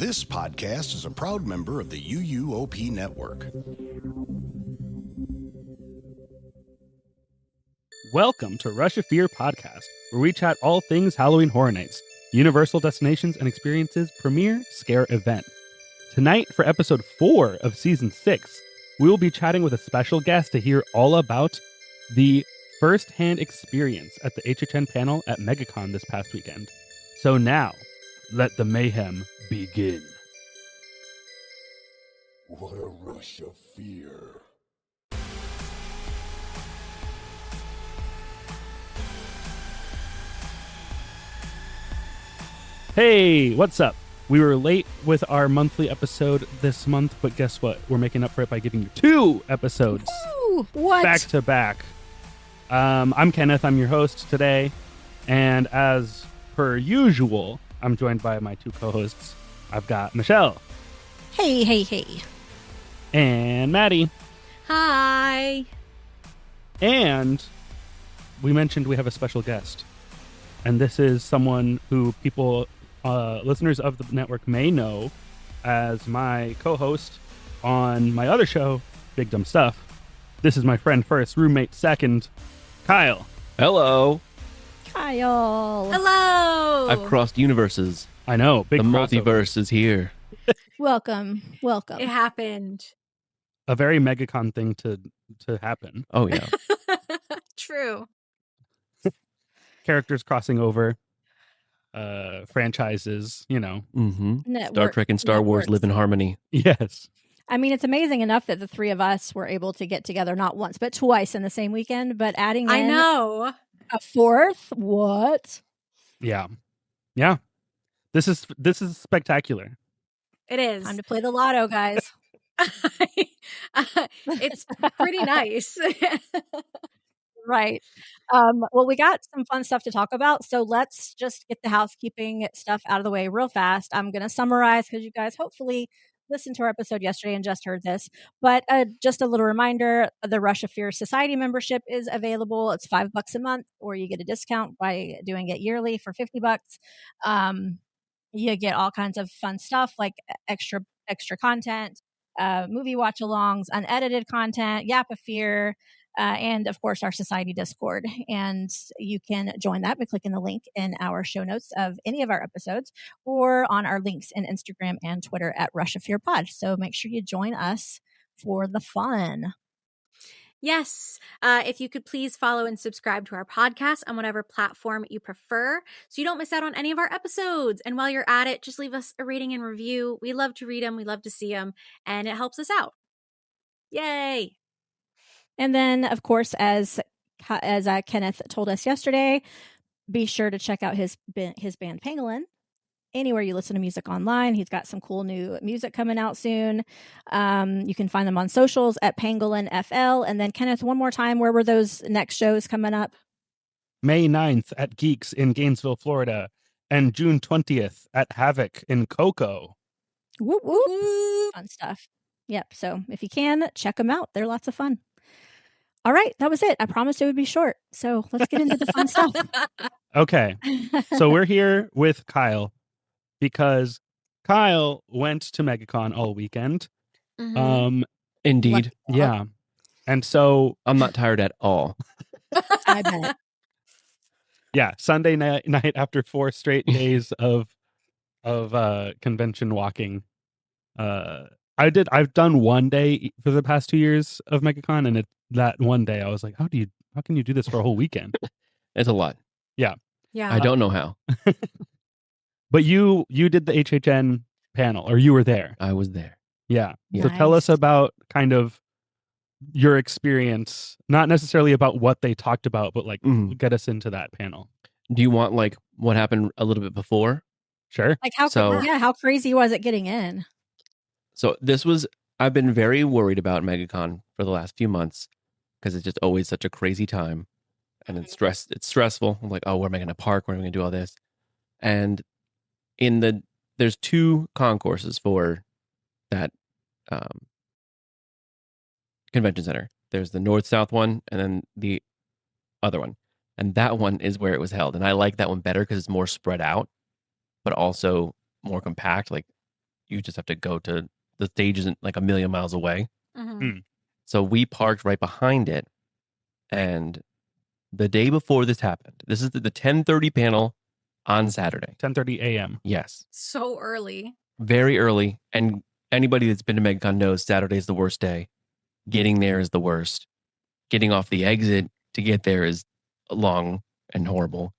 This podcast is a proud member of the UUOP Network. Welcome to Rush of Fear Podcast, where we chat all things Halloween Horror Nights, Universal Destinations and Experiences premiere scare event. Tonight, for episode 4 of season 6, we will be chatting with a special guest to hear all about the first-hand experience at the HHN panel at MegaCon this past weekend. So now, let the mayhem begin. What a rush of fear. Hey, what's up? We were late with our monthly episode this month, but guess what? We're making up for it by giving you 2 episodes back to back. I'm Kenneth. I'm your host today. And as per usual, I'm joined by my 2 co-hosts. I've got Michelle. Hey. And Maddie. Hi. And we mentioned we have a special guest. And this is someone who people, listeners of the network may know as my co-host on my other show, Big Dumb Stuff. This is my friend first, roommate second, Kyle. Hello. Kyle. Hello. I've crossed universes. I know. Big the crossover. multiverse is here. Welcome. It happened. A very MegaCon thing to happen. Oh, yeah. True. Characters crossing over, franchises, you know. Mm-hmm. Star Trek and Star Wars live in harmony. Yes. I mean, it's amazing enough that the 3 of us were able to get together not once, but twice in the same weekend. But adding I in know. a 4th, what? Yeah. This is spectacular. It is. Time to play the lotto, guys. It's pretty nice. Right. Well, we got some fun stuff to talk about, so let's just get the housekeeping stuff out of the way real fast. I'm going to summarize because you guys hopefully listened to our episode yesterday and just heard this. But just a little reminder, the Rush of Fear Society membership is available. It's $5 a month, or you get a discount by doing it yearly for $50. You get all kinds of fun stuff like extra content, movie watch-alongs, unedited content, Yap of Fear, and of course our society Discord. And you can join that by clicking the link in our show notes of any of our episodes or on our links in Instagram and Twitter at Rush of Fear Pod. So make sure you join us for the fun. Yes. If you could please follow and subscribe to our podcast on whatever platform you prefer so you don't miss out on any of our episodes. And while you're at it, just leave us a rating and review. We love to read them. We love to see them. And it helps us out. Yay. And then, of course, as Kenneth told us yesterday, be sure to check out his band Pangolin. Anywhere you listen to music online, he's got some cool new music coming out soon. You can find them on socials at Pangolin FL. And then, Kenneth, one more time, where were those next shows coming up? May 9th at Geeks in Gainesville, Florida, and June 20th at Havoc in Cocoa. Whoop, whoop. Fun stuff. Yep. So if you can, check them out. They're lots of fun. All right. That was it. I promised it would be short. So let's get into the fun stuff. Okay. So we're here with Kyle because Kyle went to MegaCon all weekend. Mm-hmm. Indeed. Yeah. And so I'm not tired at all. I bet. Yeah. Sunday night after 4 straight days of convention walking. I've done one day for the past 2 years of MegaCon, and that one day I was like, how can you do this for a whole weekend? It's a lot. Yeah. I don't know how. But you did the HHN panel, or you were there. I was there. Yeah. Yeah. So tell us about kind of your experience, not necessarily about what they talked about, but like get us into that panel. Do you want like what happened a little bit before? Sure. Like how crazy was it getting in? So I've been very worried about MegaCon for the last few months because it's just always such a crazy time and it's stressful. I'm like, oh, where am I going to park? Where am I going to do all this? And there's 2 concourses for that convention center. There's the north-south one and then the other one. And that one is where it was held. And I like that one better because it's more spread out, but also more compact. Like you just have to go to the stage isn't like a million miles away. Mhm. So we parked right behind it. And the day before this happened, this is the 10:30 panel on Saturday. 10:30 a.m. Yes. So early. Very early. And anybody that's been to MegaCon knows Saturday's the worst day. Getting there is the worst. Getting off the exit to get there is long and horrible.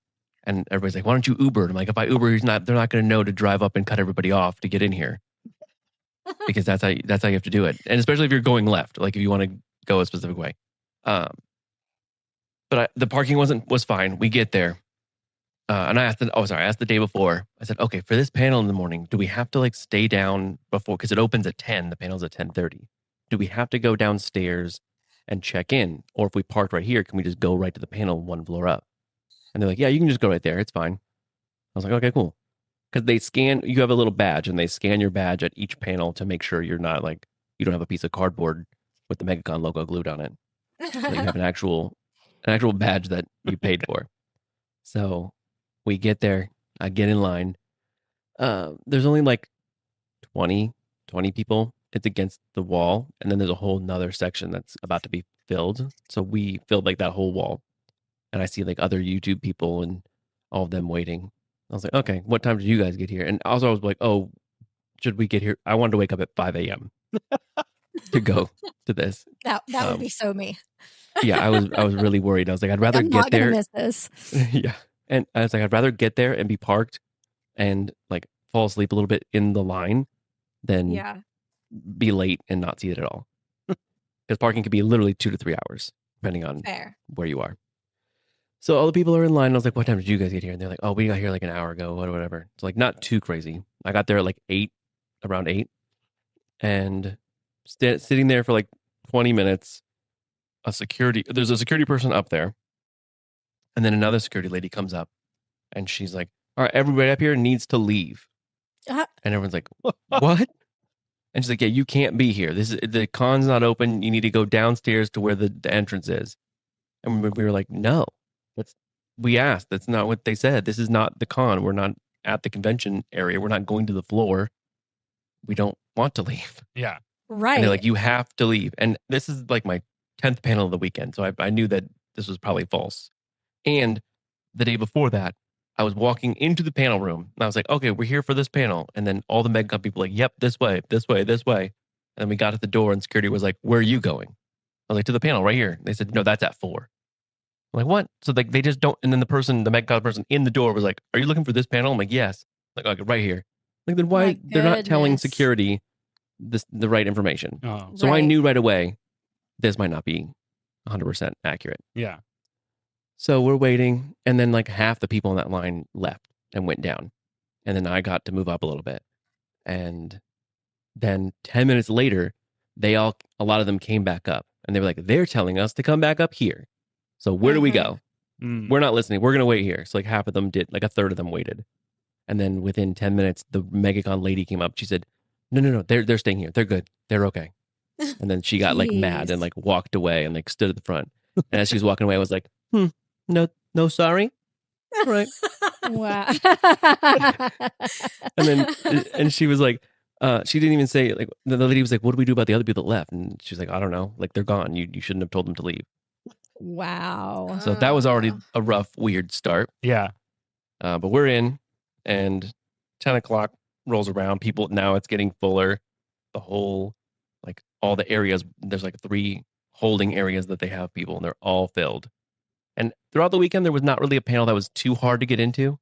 And everybody's like, why don't you Uber? I'm like, if I Uber, they're not going to know to drive up and cut everybody off to get in here. Because that's how you have to do it. And especially if you're going left, like if you want to go a specific way. But the parking was fine. We get there. And I asked the day before. I said, okay, for this panel in the morning, do we have to like stay down before? Because it opens at 10. The panel's at 10:30. Do we have to go downstairs and check in? Or if we parked right here, can we just go right to the panel one floor up? And they're like, yeah, you can just go right there. It's fine. I was like, okay, cool. Because you have a little badge and they scan your badge at each panel to make sure you're not like, you don't have a piece of cardboard with the MegaCon logo glued on it. So you have an actual badge that you paid for. So we get there, I get in line. There's only like 20 people. It's against the wall. And then there's a whole nother section that's about to be filled. So we filled like that whole wall. And I see like other YouTube people and all of them waiting. I was like, okay, what time did you guys get here? And also I was like, oh, should we get here? I wanted to wake up at 5 a.m. to go to this. That would be so me. Yeah, I was really worried. I was like, I'd rather I'm get not gonna there. miss this. Yeah. And I was like, I'd rather get there and be parked and like fall asleep a little bit in the line than Yeah. be late and not see it at all. Because parking could be literally 2 to 3 hours, depending on Fair. where you are. So all the people are in line. I was like, what time did you guys get here? And they're like, oh, we got here like an hour ago, whatever. It's like not too crazy. I got there at like around 8. And sitting there for like 20 minutes. There's a security person up there. And then another security lady comes up and she's like, all right, everybody up here needs to leave. Uh-huh. And everyone's like, what? And she's like, yeah, you can't be here. The con's not open. You need to go downstairs to where the entrance is. And we were like, no, we asked. That's not what they said. This is not the con. We're not at the convention area. We're not going to the floor. We don't want to leave. Yeah. Right. And they're like, you have to leave. And this is like my 10th panel of the weekend. So I knew that this was probably false. And the day before that, I was walking into the panel room and I was like, okay, we're here for this panel. And then all the MegaCon people were like, yep, this way, this way, this way. And then we got at the door and security was like, where are you going? I was like, to the panel right here. They said, no, that's at 4. I'm like, what? So they just don't. And then the MegaCon person in the door was like, are you looking for this panel? I'm like, yes. Like, okay, right here. Like, then why they're not telling security the right information? Oh. So I knew right away this might not be 100% accurate. Yeah. So we're waiting, and then like half the people in that line left and went down. And then I got to move up a little bit. And then 10 minutes later, a lot of them came back up. And they were like, they're telling us to come back up here. So where do we go? We're not listening. We're going to wait here. So like half of them did, like a third of them waited. And then within 10 minutes, the MegaCon lady came up. She said, no, they're staying here. They're good. They're okay. And then she got like mad and like walked away and like stood at the front. And as she was walking away, I was like, no, sorry. All right. Wow. And she was like, she didn't even say, like, the lady was like, what do we do about the other people that left? And she's like, I don't know. Like, they're gone. You shouldn't have told them to leave. Wow. So that was already a rough, weird start. Yeah. But we're in, and 10 o'clock rolls around. Now it's getting fuller. The whole, like, all the areas, there's like 3 holding areas that they have people, and they're all filled. And throughout the weekend, there was not really a panel that was too hard to get into.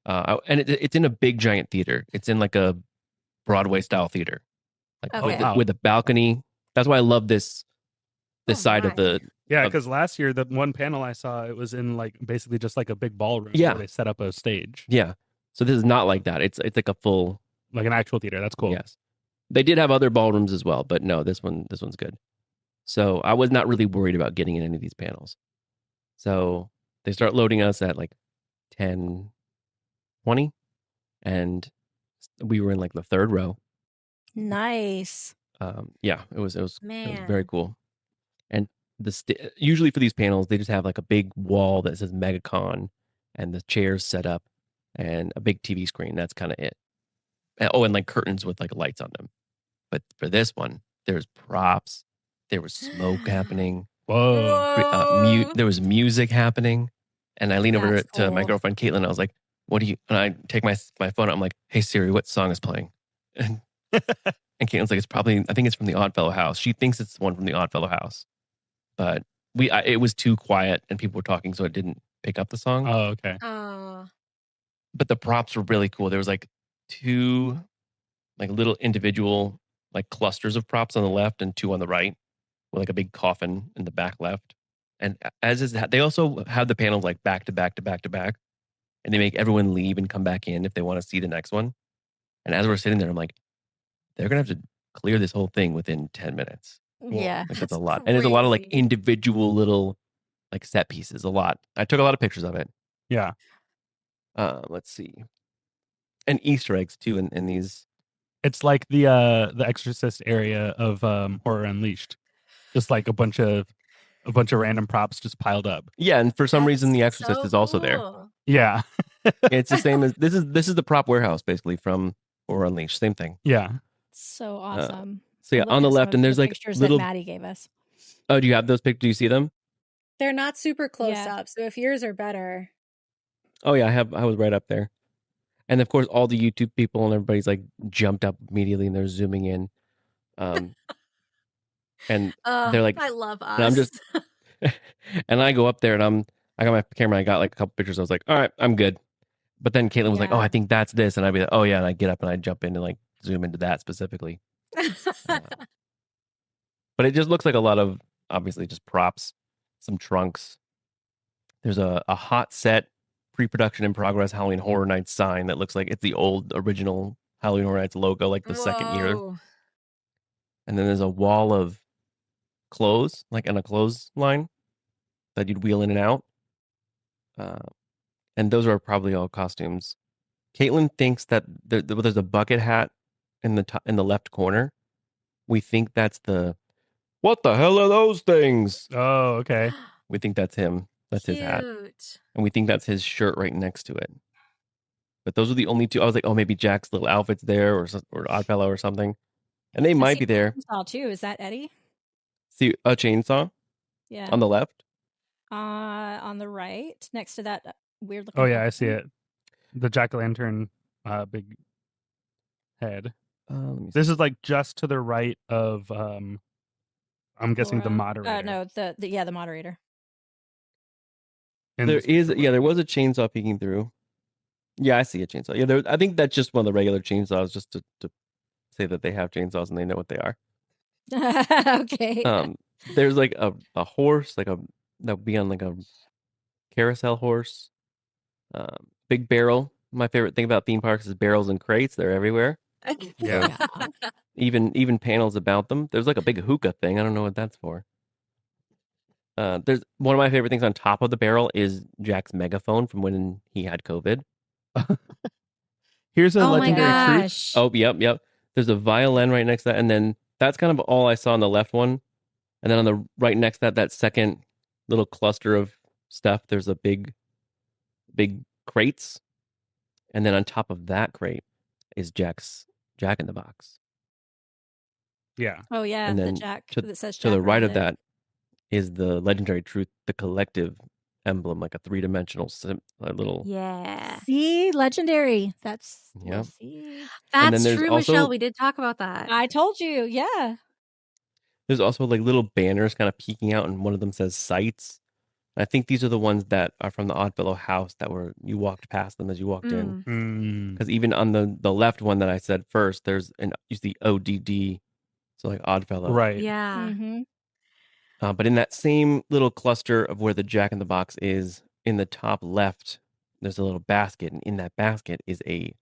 And it's in a big, giant theater. It's in like a Broadway style theater, like with a balcony. That's why I love this side of the. Yeah, because last year, the one panel I saw, it was in like basically just like a big ballroom where they set up a stage. Yeah. So this is not like that. It's like a full, like an actual theater. That's cool. Yes. They did have other ballrooms as well, but no, this one's good. So I was not really worried about getting in any of these panels. So they start loading us at like 10:20, and we were in like the 3rd row. Nice. Yeah, it was very cool. And usually for these panels, they just have like a big wall that says MegaCon and the chairs set up and a big TV screen. That's kind of it. and like curtains with like lights on them. But for this one, there's props. There was smoke happening. Whoa. There was music happening. And I lean over That's to my cool. girlfriend, Caitlin. I was like, what do you, and I take my phone out. I'm like, hey, Siri, what song is playing? And Caitlin's like, I think it's from the Oddfellow house. She thinks it's the one from the Oddfellow house. But it was too quiet and people were talking, so it didn't pick up the song. Oh, okay. Oh. But the props were really cool. There was like 2 like little individual like clusters of props on the left and 2 on the right, with like a big coffin in the back left. And they also have the panels like back to back to back to back, and they make everyone leave and come back in if they want to see the next one. And as we're sitting there, I'm like, they're gonna have to clear this whole thing within 10 minutes. Yeah. Like that's a lot, and there's a lot of like individual little like set pieces. A lot. I took a lot of pictures of it. Yeah. Let's see, and Easter eggs too in these. It's like the Exorcist area of Horror Unleashed. Just like a bunch of random props just piled up. Yeah, and for some That's reason, The Exorcist so is also there. cool. Yeah. It's the same as this is the prop warehouse basically from Horror Unleashed. Same thing. Yeah. So awesome. So yeah, I'm on the looking at left, some and of there's the like pictures little. that Maddie gave us. Oh, do you have those pictures? Do you see them? They're not super close Yeah. up, so if yours are better. Oh yeah, I was right up there, and of course all the YouTube people and everybody's like jumped up immediately and they're zooming in, and they're like, I love us. and I'm just, and I go up there and I got my camera, I got like a couple pictures. I was like, all right, I'm good. But then Caitlin was like, oh, Yeah. I think that's this, and I'd be like, oh yeah, and I get up and I jump in and like zoom into that specifically. But it just looks like a lot of obviously just props, some trunks. There's a hot set pre-production in progress Halloween Horror Nights sign that looks like it's the old original Halloween Horror Nights logo, like the second year. Whoa. And then there's a wall of clothes, like in a clothesline that you'd wheel in and out. And those are probably all costumes. Caitlin thinks that there's a bucket hat in the left corner. We think that's what the hell are those things? Oh, okay. We think that's him. That's his hat. Cute. And we think that's his shirt right next to it. But those are the only 2. I was like, oh, maybe Jack's little outfit's there or Oddfellow or something. And they might be there. Too. Is that Eddie? See a chainsaw Yeah. on the left. On the right, next to that weird looking. Oh yeah, I see it. The jack-o'-lantern big head. This is like just to the right of I'm guessing the moderator. No, the moderator. And There was a chainsaw peeking through. Yeah, I see a chainsaw. Yeah, I think that's just one of the regular chainsaws, just to say that they have chainsaws and they know what they are. Okay. There's like a horse, like that would be on like a carousel horse. Big barrel. My favorite thing about theme parks is barrels and crates. They're everywhere. Yeah. Even panels about them. There's like a big hookah thing. I don't know what that's for. There's one of my favorite things on top of the barrel is Jack's megaphone from when he had COVID. Here's a Oh my legendary truth. gosh. Oh, yep. There's a violin right next to that, and then that's kind of all I saw on the left one. And then on the right next to that second little cluster of stuff, there's a big crates, and then on top of that crate is Jack's Jack in the Box. Yeah. Oh yeah, And the then Jack to that says the Jack right around of it. that is the legendary truth, the collective emblem, like a 3-dimensional little. Yeah. See, legendary. That's Yeah. see. And then That's there's true, also- Michelle. We did talk about that. I told you. Yeah. There's also like little banners kind of peeking out, and one of them says sites. And I think these are the ones that are from the Oddfellow house you walked past them as you walked in. Mm. Because even on the left one that I said first, there's the ODD, so like Oddfellow. Right. Yeah. Mm-hmm. But in that same little cluster of where the Jack in the Box is, in the top left, there's a little basket, and in that basket is a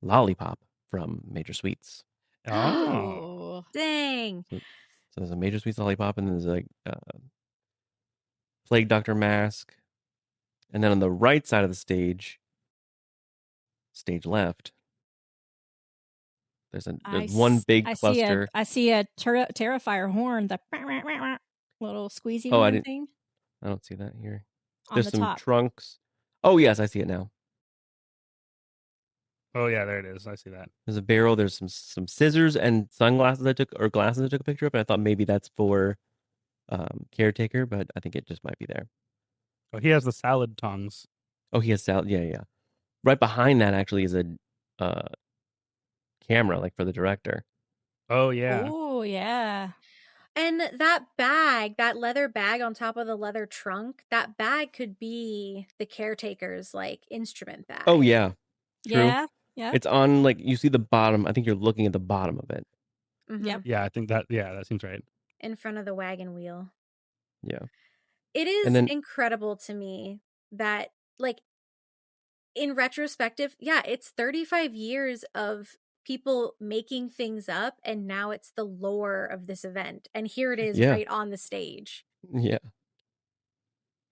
lollipop from Major Sweets. Oh. Dang. So there's a Major Sweets lollipop, and there's like Plague Doctor mask, and then on the right side of the stage left, there's one big cluster. I see a Terrifier horn, the little squeezy Oh, I horn didn't- thing I don't see that here. on There's the some top. trunks. Oh yes, I see it now. Oh yeah, there it is. I see that. There's a barrel. There's some scissors and sunglasses I took, or glasses I took a picture of. And I thought maybe that's for caretaker, but I think it just might be there. Oh, he has the salad tongs. Oh, he has salad. Yeah, yeah. Right behind that actually is a uh, camera, like for the director. Oh yeah. Oh, yeah. And that bag, that leather bag on top of the leather trunk, that bag could be the caretaker's like instrument bag. Oh yeah, true. Yeah. Yeah. It's on like you see the bottom. I think you're looking at the bottom of it. Mhm. Yep. Yeah, I think that. Yeah, that seems right. In front of the wagon wheel. Yeah. It is And then- incredible to me that, like, in retrospective, yeah, it's 35 years of people making things up, and now it's the lore of this event. And here it is Yeah. right on the stage. Yeah.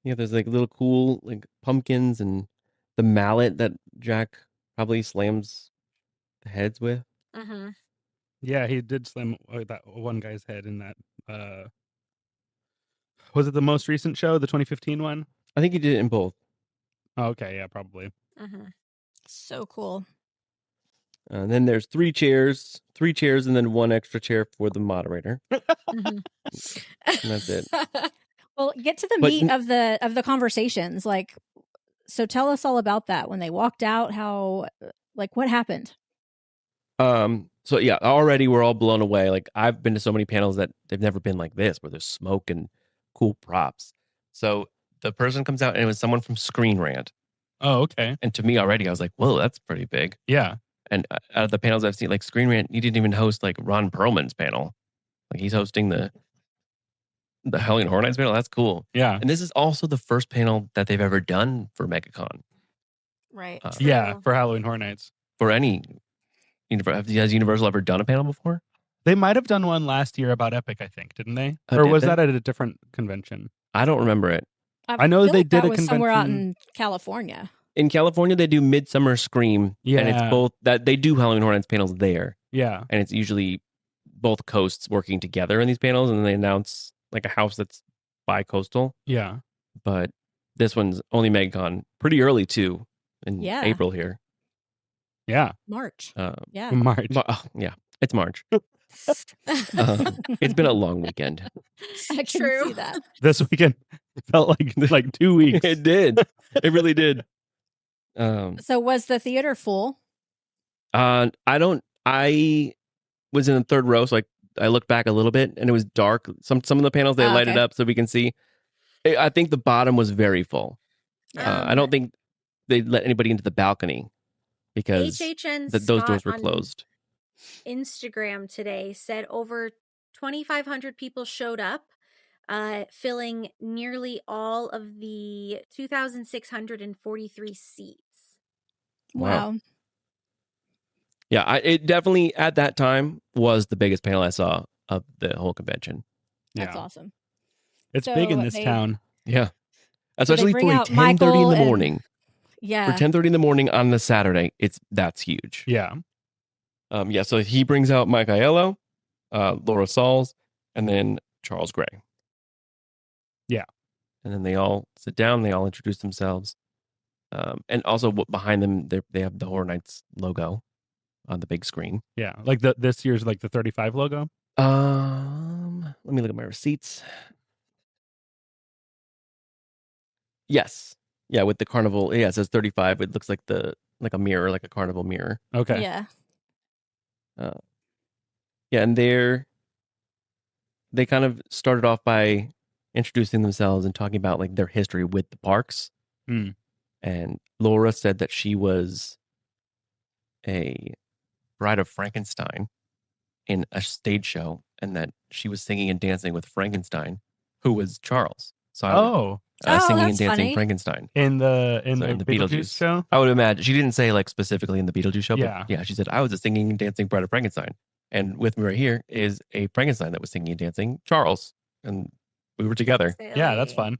Yeah, there's like little cool like pumpkins and the mallet that Jack probably slams the heads with. Mm-hmm. Yeah, he did slam that one guy's head in that. Was it the most recent show, the 2015 one? I think he did it in both. Oh, okay, yeah, probably. Mm-hmm. So cool. And then there's three chairs, and then one extra chair for the moderator. Mm-hmm. And that's it. Well, get to the But meat of the conversations. Like, so tell us all about that. When they walked out, how, like, what happened? So yeah, already we're all blown away. Like I've been to so many panels that they've never been like this, where there's smoke and cool props. So the person comes out and it was someone from Screen Rant. Oh, okay. And to me already, I was like, whoa, that's pretty big. Yeah. And out of the panels I've seen, like Screen Rant, he didn't even host like Ron Perlman's panel. Like he's hosting the Halloween Horror Nights panel. That's cool. Yeah. And this is also the first panel that they've ever done for MegaCon. Right. Yeah, True. for Halloween Horror Nights. For any, has Universal ever done a panel before? They might have done one last year about Epic, I think, didn't they? Oh, Or did was they? that at a different convention? I don't remember it. I know feel they like did that a was somewhere out convention- in California. In California, they do Midsummer Scream. Yeah. And it's both that they do Halloween Horror Nights panels there. Yeah. And it's usually both coasts working together in these panels. And then they announce like a house that's bi-coastal. Yeah. But this one's only MegaCon pretty early too, in Yeah. April here. Yeah. March. Yeah. March. Yeah, it's March. It's been a long weekend. I can True. see that. This weekend felt like 2 weeks. It did. It really did. So was the theater full? I was in the third row, so I looked back a little bit, and it was dark. Some of the panels they Oh, lighted okay. up so we can see. I think the bottom was very full. I don't think they let anybody into the balcony because HHN those Scott doors were on closed. Instagram today said over 2,500 people showed up, filling nearly all of the 2,643 seats. Wow. Wow. Yeah, it definitely at that time was the biggest panel I saw of the whole convention. That's Yeah. awesome. It's big in So this they- town. Yeah, So they especially bring for out 10:30 in Michael the and- morning. Yeah. For 10:30 in the morning on the Saturday, that's huge. Yeah. Yeah. So he brings out Mike Aiello, Laura Sauls, and then Charles Gray. Yeah. And then they all sit down. They all introduce themselves, and also behind them they have the Horror Nights logo on the big screen. Yeah. Like this year's like the 35 logo. Let me look at my receipts. Yes. Yeah, with the carnival. Yeah, it says 35. It looks like a mirror, like a carnival mirror. Okay. Yeah. Yeah, and they kind of started off by introducing themselves and talking about like their history with the parks. Hmm. And Laura said that she was a Bride of Frankenstein in a stage show, and that she was singing and dancing with Frankenstein, who was Charles. So Oh, singing and that's dancing funny. Frankenstein. in the So in the Beetlejuice Beetlejuice. show. I would imagine she didn't say like specifically in the Beetlejuice show, Yeah. but yeah, she said I was a singing and dancing Bride of Frankenstein, and with me right here is a Frankenstein that was singing and dancing Charles, and we were together. Yeah, that's Silly. fun.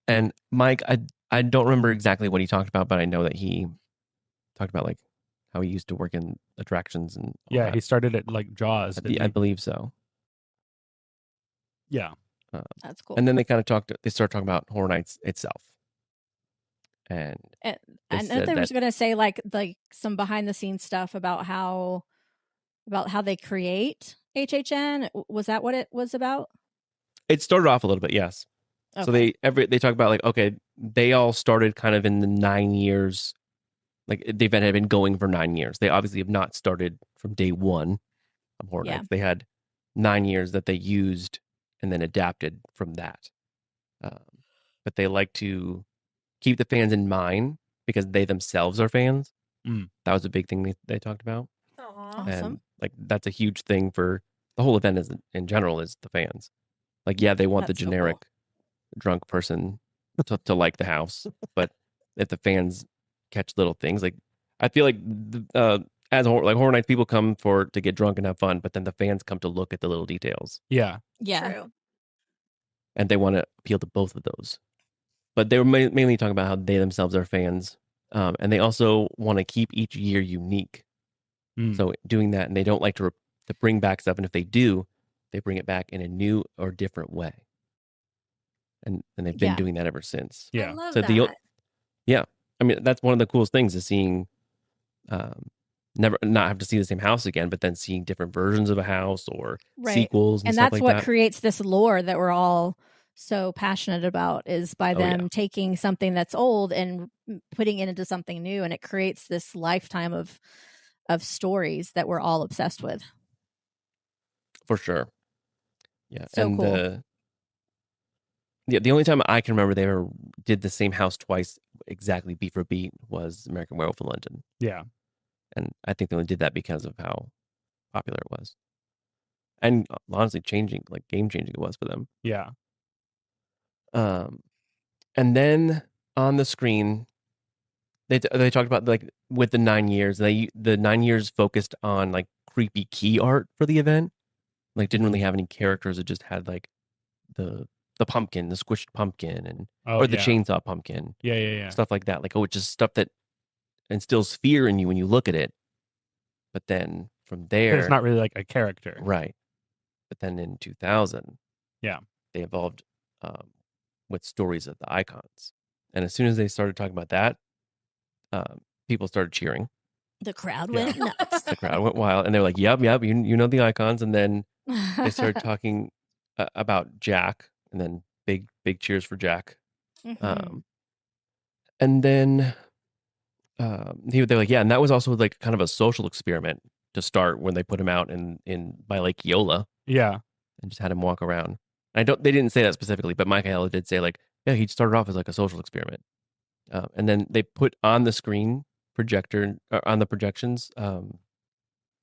And Mike, I don't remember exactly what he talked about, but I know that he talked about like how he used to work in attractions and all Yeah, that. he started at like Jaws. didn't I he? believe so. Yeah. That's cool. And then they kind of they started talking about Horror Nights itself. And And they I know said they were that going to say like some behind the scenes stuff about how they create HHN. Was that what it was about? it started off a little bit, yes. So Okay. they talk about like, okay, they all started kind of in the 9 years. Like the event had been going for 9 years. They obviously have not started from day one of Horror Yeah. Nights. They had 9 years that they used and then adapted from that. But they like to keep the fans in mind because they themselves are fans. Mm. That was a big thing they talked about. Aw. Awesome. And like that's a huge thing for the whole event in general is the fans. Like, yeah, they want That's the so generic drunk person to like the house, but if the fans catch little things, like I feel like Horror Nights people come to get drunk and have fun, but then the fans come to look at the little details, Yeah. Yeah. True. and they want to appeal to both of those. But they were mainly talking about how they themselves are fans, and they also want to keep each year unique. Mm. So doing that, and they don't like to bring back stuff, and if they do, they bring it back in a new or different way. And they've been Yeah. doing that ever since. Yeah. I love So that. I mean, that's one of the coolest things is seeing, never not have to see the same house again, but then seeing different versions of a house or Right. sequels and And stuff that's like what that. creates this lore that we're all so passionate about is by Oh, yeah. them taking something that's old and putting it into something new, and it creates this lifetime of stories that we're all obsessed with. For sure. Yeah. So and cool. the only time I can remember they ever did the same house twice, exactly beat for beat, was American Werewolf in London. Yeah. And I think they only did that because of how popular it was. And honestly, game changing it was for them. Yeah. And then on the screen, they talked about like with the 9 years, the 9 years focused on like creepy key art for the event. Like didn't really have any characters. It just had like the pumpkin, the squished pumpkin, and Oh, or the yeah. chainsaw pumpkin, Yeah. stuff like that. Like it's just stuff that instills fear in you when you look at it. But then from But there, it's not really like a character. right? But then in 2000, Yeah. they evolved with stories of the icons, and as soon as they started talking about that, people started cheering. The crowd Yeah. went nuts. The crowd went wild, and they're like, "Yep, you know the icons." And then they started talking about Jack, and then big cheers for Jack. Mhm. And then they're like, yeah, and that was also like kind of a social experiment to start when they put him out in by Lake Eola Yeah. and just had him walk around. They didn't say that specifically, but Michaela did say like, yeah, he started off as like a social experiment, and then they put on the screen projector on the projections the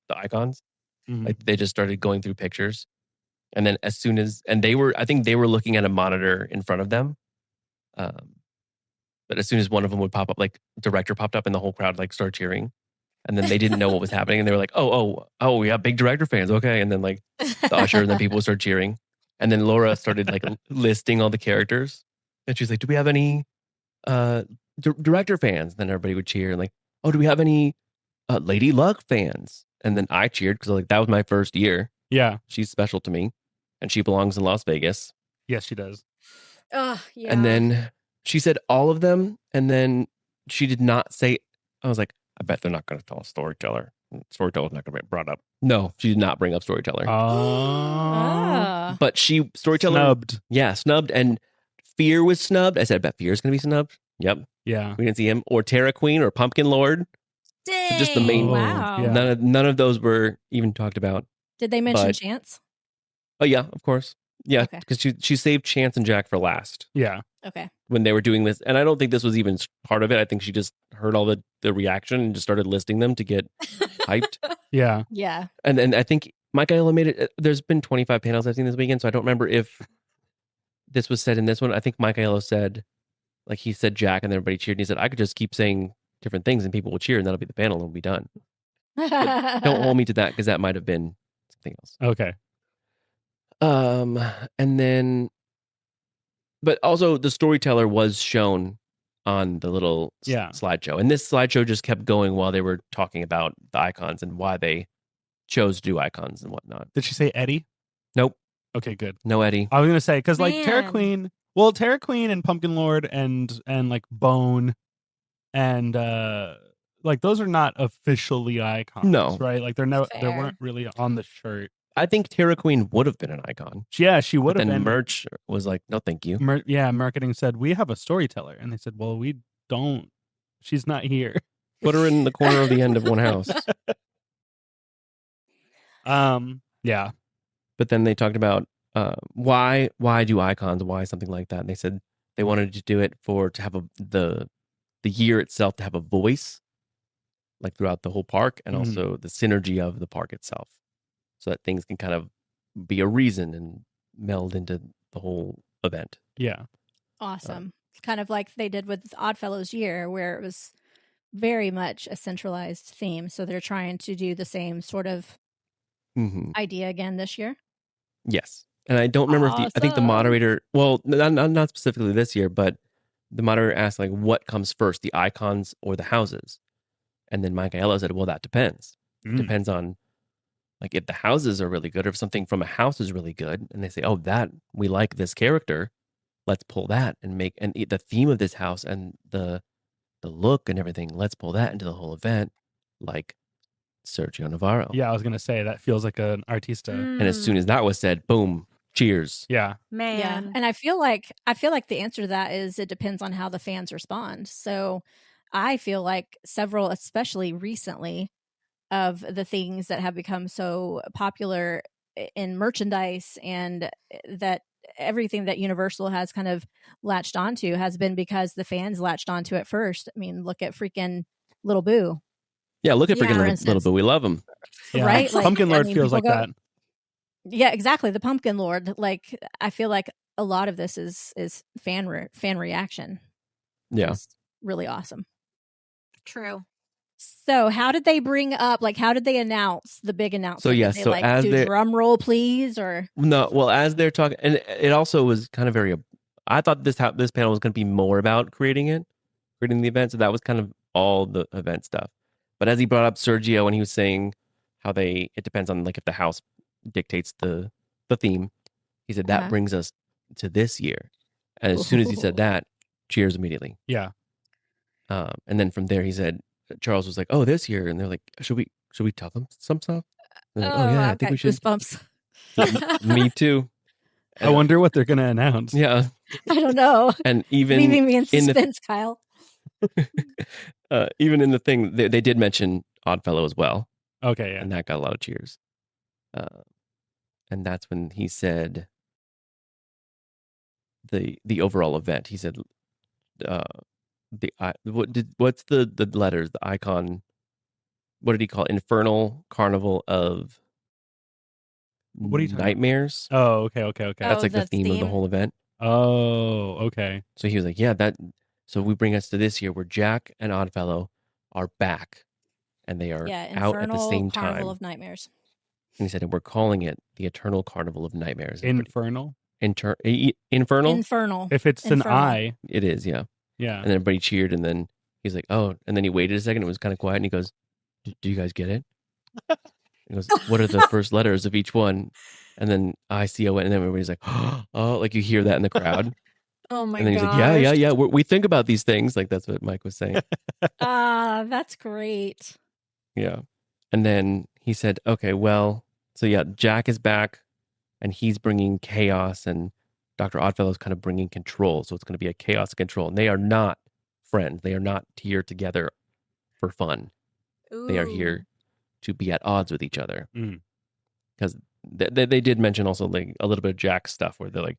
icons. Mhm. Like they just started going through pictures, and then I think they were looking at a monitor in front of them. But as soon as one of them would pop up, like director popped up and the whole crowd like started cheering. And then they didn't know what was happening. And they were like, oh, yeah, big director fans. Okay. And then like the usher and then people would start cheering. And then Laura started like listing all the characters. And she's like, do we have any director fans? And then everybody would cheer and like, oh, do we have any Lady Luck fans? And then I cheered because like that was my first year. Yeah. She's special to me. And she belongs in Las Vegas. Yes, she does. Oh, yeah. And then she said all of them. And then she did not say, I was like, I bet they're not going to tell a storyteller. Storyteller's not going to be brought up. No, she did not bring up storyteller. Ah. But storyteller. Snubbed. Yeah, snubbed. And Fear was snubbed. I said, I bet Fear is going to be snubbed. Yep. Yeah. We didn't see him. Or Terra Queen or Pumpkin Lord. Dang. So just the main. Oh, Wow. yeah. None of those were even talked about. Did they mention But- Chance? Oh, yeah, of course. Yeah, Okay. because she saved Chance and Jack for last. Yeah. Okay. When they were doing this. And I don't think this was even part of it. I think she just heard all the reaction and just started listing them to get hyped. Yeah. Yeah. And then I think Michaela made it. There's been 25 panels I've seen this weekend, so I don't remember if this was said in this one. I think Michaela said, like he said Jack and everybody cheered. And he said, I could just keep saying different things and people will cheer and that'll be the panel and we'll be done. Don't hold me to that because that might have been something else. Okay. And then, but also the storyteller was shown on the little Yeah. slideshow. And this slideshow just kept going while they were talking about the icons and why they chose to do icons and whatnot. Did she say Eddie? Nope. Okay, good. No Eddie. I was gonna say because like Terra Man. Queen and Pumpkin Lord and like Bone and like those are not officially icons, No. right? Like they Fair. weren't really on the shirt. I think Terra Queen would have been an icon. Yeah, she would But have then been. merch was like, no, thank you. Marketing said we have a storyteller, and they said, well, we don't. She's not here. Put her in the corner of the end of one house. Yeah. But then they talked about why do icons? Why something like that? And they said they wanted to do it to have the year itself to have a voice, like throughout the whole park, and also the synergy of the park itself, so that things can kind of be a reason and meld into the whole event. Yeah. Awesome. It's kind of like they did with Oddfellows Year, where it was very much a centralized theme. So they're trying to do the same sort of idea again this year. Yes. And I don't remember if I think the moderator, well, not specifically this year, but the moderator asked, like, what comes first, the icons or the houses? And then Michaela said, well, that depends. It depends on, like, if the houses are really good or if something from a house is really good. And they say, oh, that we like this character. Let's pull that and the theme of this house and the look and everything. Let's pull that into the whole event, like Sergio Navarro. Yeah, I was gonna say that feels like an artista. And as soon as that was said, boom, cheers. Yeah, man. Yeah, and I feel like the answer to that is it depends on how the fans respond. So I feel like several, especially recently, of the things that have become so popular in merchandise and that everything that Universal has kind of latched onto has been because the fans latched onto it first. I mean, look at freaking Little Boo. Yeah, look at freaking for Little Boo. We love him. yeah. Right? Like, Pumpkin Lord I mean, feels like people that. Yeah, exactly. The Pumpkin Lord. Like, I feel like a lot of this is fan reaction. Yeah, It's really awesome. True. So, how did they bring up? Like, how did they announce the big announcement? So, yes, Did they, so like, as do they- drum roll, please, or no. Well, as they're talking, and it also was kind of very. I thought this panel was going to be more about creating the event. So that was kind of all the event stuff. But as he brought up Sergio and he was saying how it depends on, like, if the house dictates the theme, he said that brings us to this year. And as soon as he said that, cheers immediately. Yeah. And then from there, he said, Charles was like, "Oh, this year," and they're like, "Should we tell them some stuff?" And they're like, "Oh yeah, I I've think got we should." goosebumps. Me too. I wonder what they're gonna announce. Yeah, I don't know. and even Leaving me in in the suspense, Kyle. even in the thing, they did mention Oddfellow as well, Okay, yeah. and that got a lot of cheers. And that's when he said the overall event. He said, what's the letters? The icon. What did he call it? Infernal Carnival of What are you talking about? Nightmares? Oh, okay. That's like the the theme of the theme. whole event. Oh, okay. So he was like, yeah, that. So we bring us to this year where Jack and Oddfellow are back, and they are Yeah, out at the Infernal same Carnival time. of Nightmares. And he said, and we're calling it the Eternal Carnival of Nightmares. Infernal. Infernal? Infernal. If it's Infernal. an I, It is, yeah. yeah. And then everybody cheered, and then he's like, oh, and then he waited a second. It was kind of quiet, and he goes, do you guys get it? He goes, what are the first letters of each one? And then ICON, and then everybody's like, oh, like you hear that in the crowd. Oh my And then he's gosh. like, yeah. We think about these things. Like, that's what Mike was saying. That's great. Yeah. And then he said, okay, well, so yeah, Jack is back and he's bringing chaos, and Dr. Oddfellow is kind of bringing control. So it's going to be a chaos control. And they are not friends. They are not here together for fun. They are Ooh. here to be at odds with each other. Mm. Because they did mention also, like, a little bit of Jack's stuff where they're like,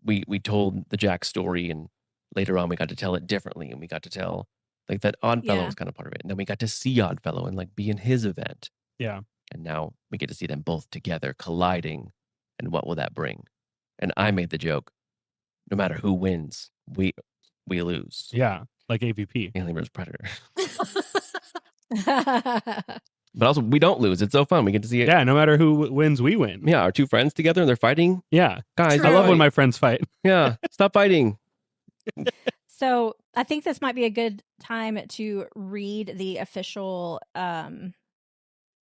we told the Jack story, and later on we got to tell it differently, and we got to tell, like, that Oddfellow Yeah. was kind of part of it. And then we got to see Oddfellow and, like, be in his event. Yeah. And now we get to see them both together colliding. And what will that bring? And I made the joke, no matter who wins, we lose. Yeah. Like AVP. Alien vs. Predator. But also, we don't lose. It's so fun. We get to see it. Yeah. No matter who wins, we win. Yeah, our two friends together and they're fighting. Yeah. Guys, I love fight. when my friends fight. Yeah, stop fighting. So I think this might be a good time to read the official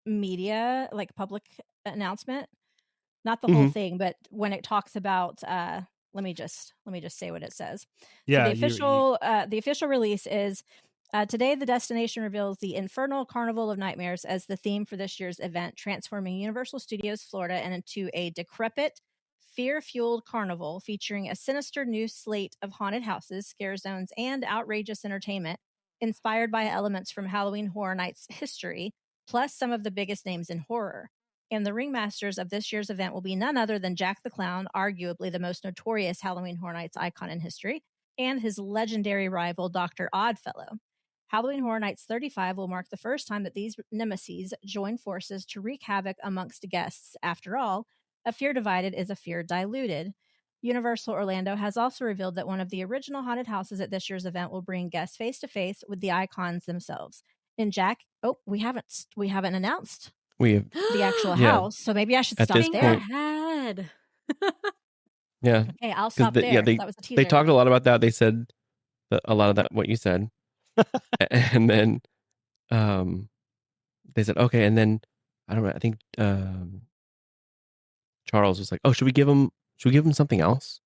media, like public announcement. Not the whole thing, but when it talks about let me just say what it says. Yeah. So the official release is Today, the destination reveals the Infernal Carnival of Nightmares as the theme for this year's event, transforming Universal Studios Florida into a decrepit, fear-fueled carnival featuring a sinister new slate of haunted houses, scare zones, and outrageous entertainment inspired by elements from Halloween Horror Nights history, plus some of the biggest names in horror. And the ringmasters of this year's event will be none other than Jack the Clown, arguably the most notorious Halloween Horror Nights icon in history, and his legendary rival, Dr. Oddfellow. Halloween Horror Nights 35 will mark the first time that these nemeses join forces to wreak havoc amongst guests. After all, a fear divided is a fear diluted. Universal Orlando has also revealed that one of the original haunted houses at this year's event will bring guests face to face with the icons themselves. And Jack, we haven't announced We have, the actual Yeah. house, so maybe I should At stop this there. point- Ahead. yeah. Okay, I'll 'Cause stop there. they That was a teaser. they talked a lot about that. They said a lot of that what you said, and then they said okay, and then I don't know. I think Charles was like, "Oh, should we give him something else?"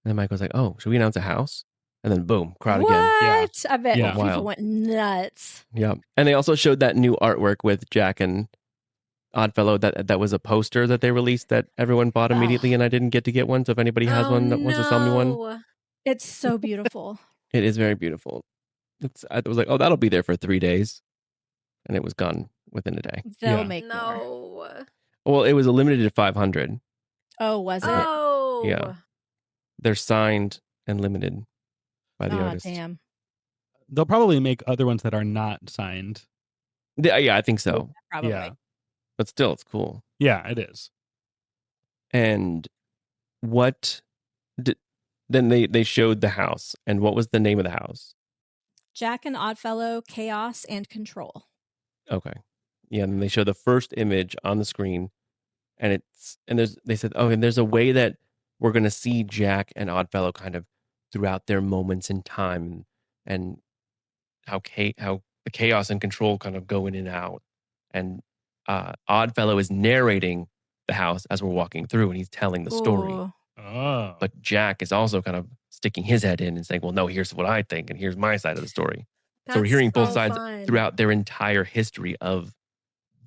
And then Mike was like, "Oh, should we announce a house?" And then boom, crowd What? again. Yeah. I bet Yeah. people Wild. went nuts. Yeah, and they also showed that new artwork with Jack and Oddfellow. That was a poster that they released that everyone bought immediately, and I didn't get to get one. So if anybody has one that wants to sell me one, It's so beautiful. it is very beautiful. I was like, oh, that'll be there for 3 days, and it was gone within a day. They'll Yeah. make more. No. Well, it was limited to 500. Oh, was it? Oh. Yeah. They're signed and limited by the Ah, artist. damn. They'll probably make other ones that are not signed. Yeah, I think so. Probably. Yeah. But still, it's cool. Yeah, it is. And what did then they showed the house, and what was the name of the house? Jack and Oddfellow, Chaos and Control. Okay. Yeah, and then they show the first image on the screen, and they said, oh, and there's a way that we're gonna see Jack and Oddfellow kind of throughout their moments in time, and how the chaos and control kind of go in and out. And Oddfellow is narrating the house as we're walking through, and he's telling the story. Ooh. Oh. But Jack is also kind of sticking his head in and saying, well, no, here's what I think, and here's my side of the story. So we're That's hearing both so sides fun. throughout their entire history of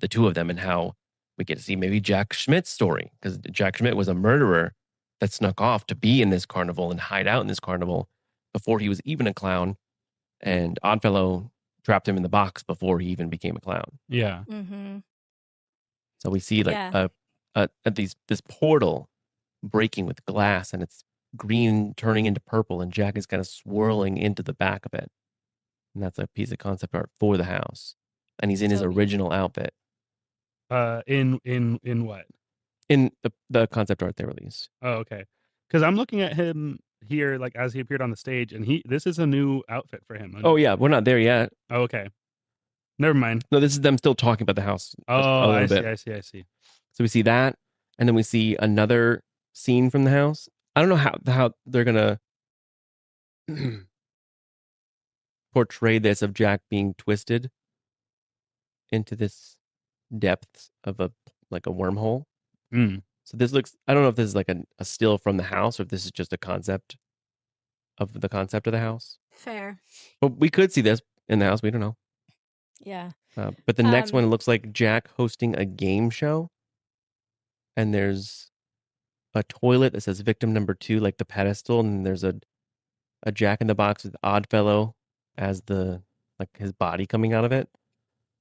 the two of them, and how we get to see maybe Jack Schmidt's story, because Jack Schmidt was a murderer that snuck off to be in this carnival and hide out in this carnival before he was even a clown, and Oddfellow trapped him in the box before he even became a clown. Yeah. Mm-hmm. So we see like Yeah. this portal breaking with glass, and it's green turning into purple, and Jack is kind of swirling into the back of it. And that's a piece of concept art for the house. And he's in his So original outfit In what? in the concept art they released. Oh, okay. Because I'm looking at him here, like as he appeared on the stage, and this is a new outfit for him. Oh yeah, we're not there yet. Oh, okay. Never mind. No, this is them still talking about the house a Oh, little I bit. see. So we see that, and then we see another scene from the house. I don't know how they're gonna portray this of Jack being twisted into this depths of a wormhole. Mm. So this looks, I don't know if this is like a still from the house, or if this is just a concept of the house. Fair. But we could see this in the house. We don't know. Yeah. But the next one looks like Jack hosting a game show. And there's a toilet that says victim number 2, like the pedestal. And there's a Jack in the Box with Oddfellow as his body coming out of it.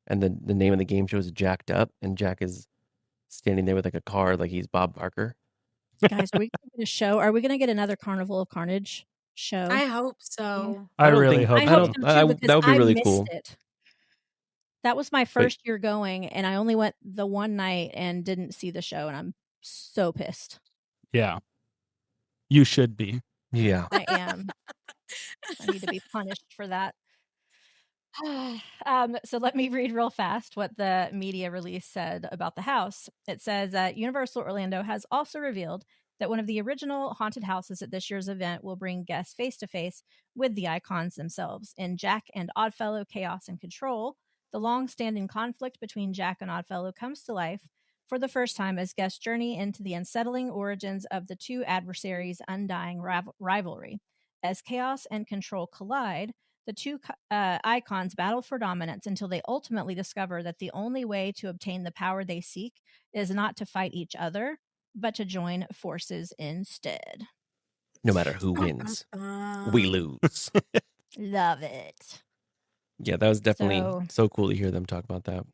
And the name of the game show is Jacked Up. And Jack is standing there with like a card, like he's Bob Barker. Guys, are we going to get a show? Are we going to get another Carnival of Carnage show? I hope so. I don't really think- hope I so. hope so too, that because would be I really missed cool. it. That was my first year going, and I only went the one night and didn't see the show, and I'm so pissed. Yeah. You should be. Yeah. I am. I need to be punished for that. So let me read real fast what the media release said about the house. It says Universal Orlando has also revealed that one of the original haunted houses at this year's event will bring guests face to face with the icons themselves. In Jack and Oddfellow, Chaos and Control, the long-standing conflict between Jack and Oddfellow comes to life for the first time as guests journey into the unsettling origins of the two adversaries' undying rivalry. As Chaos and Control collide, The two icons battle for dominance until they ultimately discover that the only way to obtain the power they seek is not to fight each other, but to join forces instead. No matter who wins, we lose. Love it. Yeah, that was definitely so cool to hear them talk about that.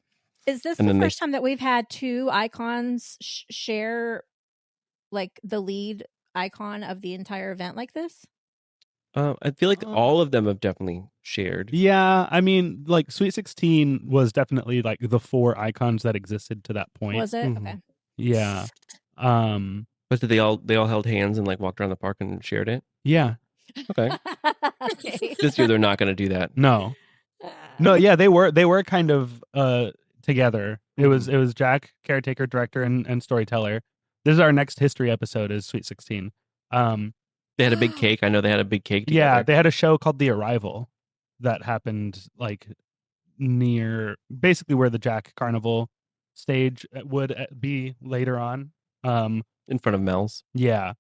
Is this the first time that we've had two icons share like the lead icon of the entire event like this? I feel like all of them have definitely shared. Yeah, I mean, like Sweet 16 was definitely like the 4 icons that existed to that point. Was it? Mm-hmm. Okay. Yeah. But did they all held hands and like walked around the park and shared it? Yeah. Okay. Okay. This year they're not going to do that. No. No, yeah, they were kind of together. It was Jack, caretaker, director, and storyteller. This is our next history episode is Sweet 16. They had a big cake. I know they had a big cake together. Yeah, they had a show called The Arrival that happened like near basically where the Jack Carnival stage would be later on. In front of Mel's. Yeah.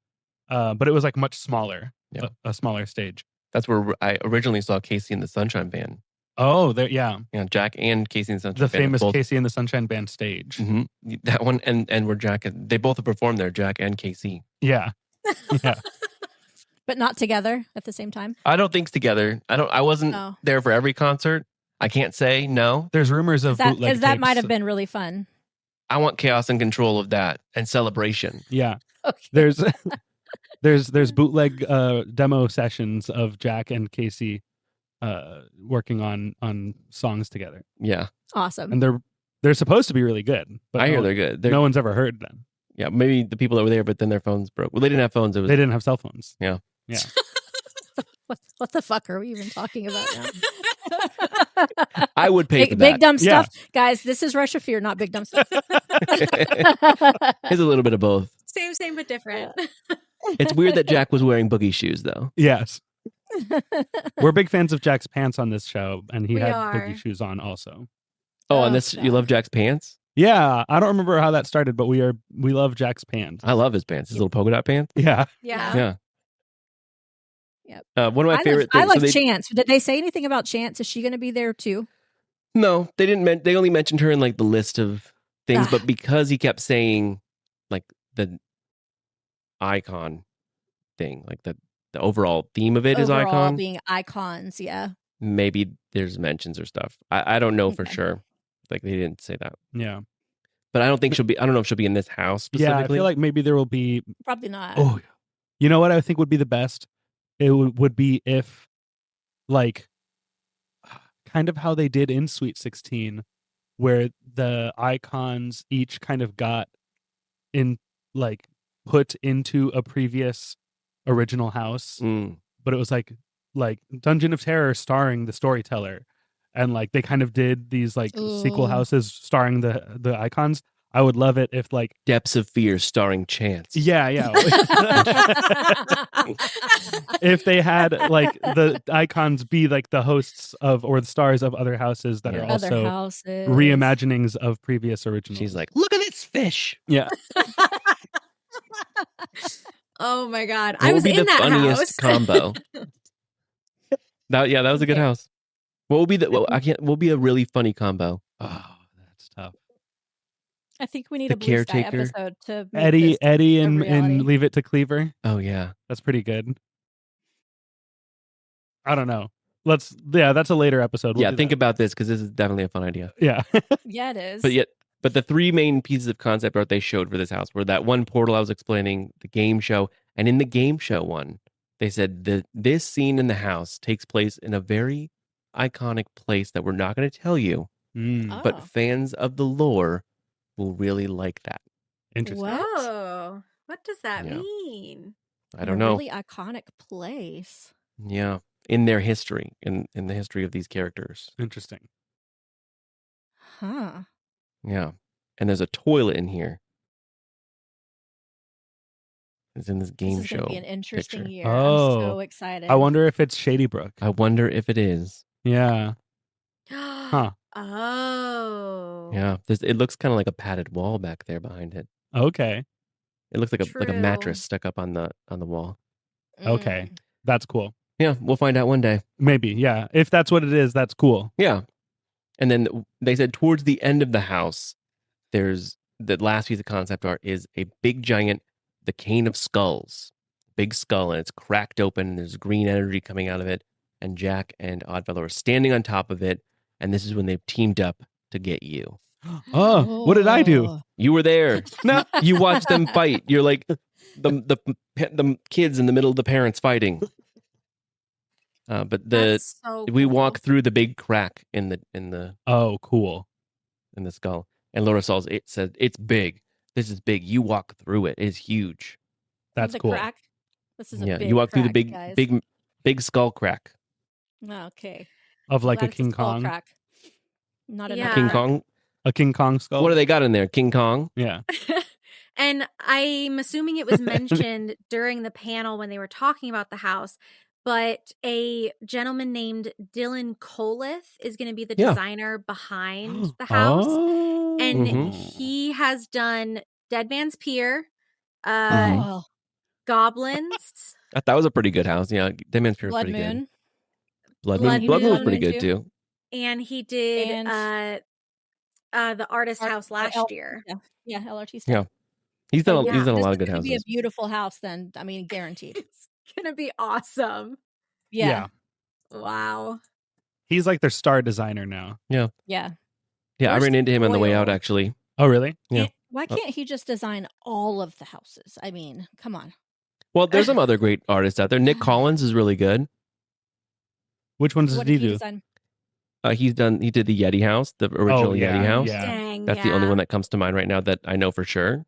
But it was like much smaller. Yeah. A smaller stage. That's where I originally saw Casey and the Sunshine Band. Oh, there, yeah. Yeah, Jack and Casey and the Sunshine Band. The famous both... Casey and the Sunshine Band stage. Mm-hmm. That one, and where Jack, they both have performed there, Jack and Casey. Yeah. Yeah. But not together at the same time? I don't think together. I wasn't there for every concert. I can't say no. There's rumors of bootleg because that might have been really fun. I want chaos and control of that and celebration. Yeah. Okay. There's bootleg demo sessions of Jack and Casey working on songs together. Yeah. Awesome. And they're supposed to be really good. But I hear they're good. No one's ever heard them. Yeah, maybe the people that were there, but then their phones broke. Well, they didn't have phones. They didn't have cell phones. Yeah. Yeah. What the fuck are we even talking about now? I would pay for that. Big dumb stuff. Yeah. Guys, this is Rush of Fear, not big dumb stuff. It's a little bit of both. Same, but different. It's weird that Jack was wearing boogie shoes, though. Yes. We're big fans of Jack's pants on this show, and he had are. boogie shoes on also. Oh, and this, you love Jack's pants? Yeah, I don't remember how that started, but we love Jack's pants. I love his pants. His little polka dot pants. Yeah. Yeah. Yep. One of my favorite things. I like Chance. Did they say anything about Chance? Is she going to be there too? No, they didn't. They only mentioned her in like the list of things, but because he kept saying like the icon thing, like the overall theme of it is icon. Being icons, yeah. Maybe there's mentions or stuff. I don't know for sure. Like they didn't say that. Yeah. But I don't think she'll be. I don't know if she'll be in this house specifically. Yeah, I feel like maybe there will be. Probably not. Oh, you know what I think would be the best? It would be if, like, kind of how they did in Sweet 16, where the icons each kind of got put into a previous original house, but it was like Dungeon of Terror starring the storyteller, and like they kind of did these like sequel houses starring the icons. I would love it if like Depths of Fear starring Chance. Yeah. If they had like the icons be like the hosts of or the stars of other houses that are also reimaginings of previous originals. She's like, look at this fish. Yeah. Oh my God. What I was would be in the that funniest house. combo? That was a good house. What will be what will be a really funny combo? Oh, that's tough. I think we need a Blue Sky episode to make Eddie and Leave It to Cleaver. Oh yeah, that's pretty good. I don't know. That's a later episode. We'll think about this because this is definitely a fun idea. Yeah. Yeah, it is. But the 3 main pieces of concept art they showed for this house were that one portal I was explaining, the game show, and in the game show one, they said that this scene in the house takes place in a very iconic place that we're not going to tell you, but fans of the lore will really like that. Interesting. Whoa. What does that mean? I don't know. A really iconic place. Yeah. In their history, in the history of these characters. Interesting. Huh. Yeah. And there's a toilet in here. It's in this game show. This is going to be an interesting picture. year. I'm so excited. I wonder if it's Shady Brook. I wonder if it is. Yeah. Huh. Oh. Yeah. It looks kind of like a padded wall back there behind it. Okay. It looks like a mattress stuck up on the wall. Okay. That's cool. Yeah, we'll find out one day. Maybe, yeah. If that's what it is, that's cool. Yeah. And then they said towards the end of the house, there's the last piece of concept art is a big giant, the cane of skulls, big skull, and it's cracked open. And there's green energy coming out of it. And Jack and Oddfellow are standing on top of it. And this is when they've teamed up to get you. Oh, what did I do? Oh. You were there. No. You watched them fight. You're like the kids in the middle of the parents fighting. But That's so we cool. walk through the big crack in the Oh, cool. in the skull. And Laura says it said it's big. This is big. You walk through it. It's huge. That's The cool. crack. This is a Yeah, big you walk through the crack, big guys. big skull crack. Okay. Of like Glad a it's King skull Kong. crack. Not Yeah. a King Kong. A King Kong skull. What do they got in there? King Kong. Yeah. And I'm assuming it was mentioned during the panel when they were talking about the house, but a gentleman named Dylan Coleth is going to be the Yeah. designer behind the house. Oh. And Mhm. he has done Dead Man's Pier, Mhm. Oh, Goblins, That was a pretty good house. Yeah, Dead Man's Pier was Blood pretty good. Moon. Blood Blood Moon. Blood Moon was Moon pretty too. good too. and he did And- the artist house last year. Yeah, LRT Yeah. stuff. He's done Yeah. he's done a This lot is of good gonna be a houses. beautiful house then. I mean, guaranteed. It's gonna be awesome. Yeah. Wow. He's like their star designer now. Yeah. Yeah, I Where's ran into him on the way out Doyle? actually. Oh, really? Yeah. Why can't he just design all of the houses? I mean, come on. Well, there's some other great artists out there. Nick Collins is really good. Which ones What did he did he do? design? He did the Yeti house, the original yeah, Yeti house. yeah. Dang. That's the only one that comes to mind right now that I know for sure.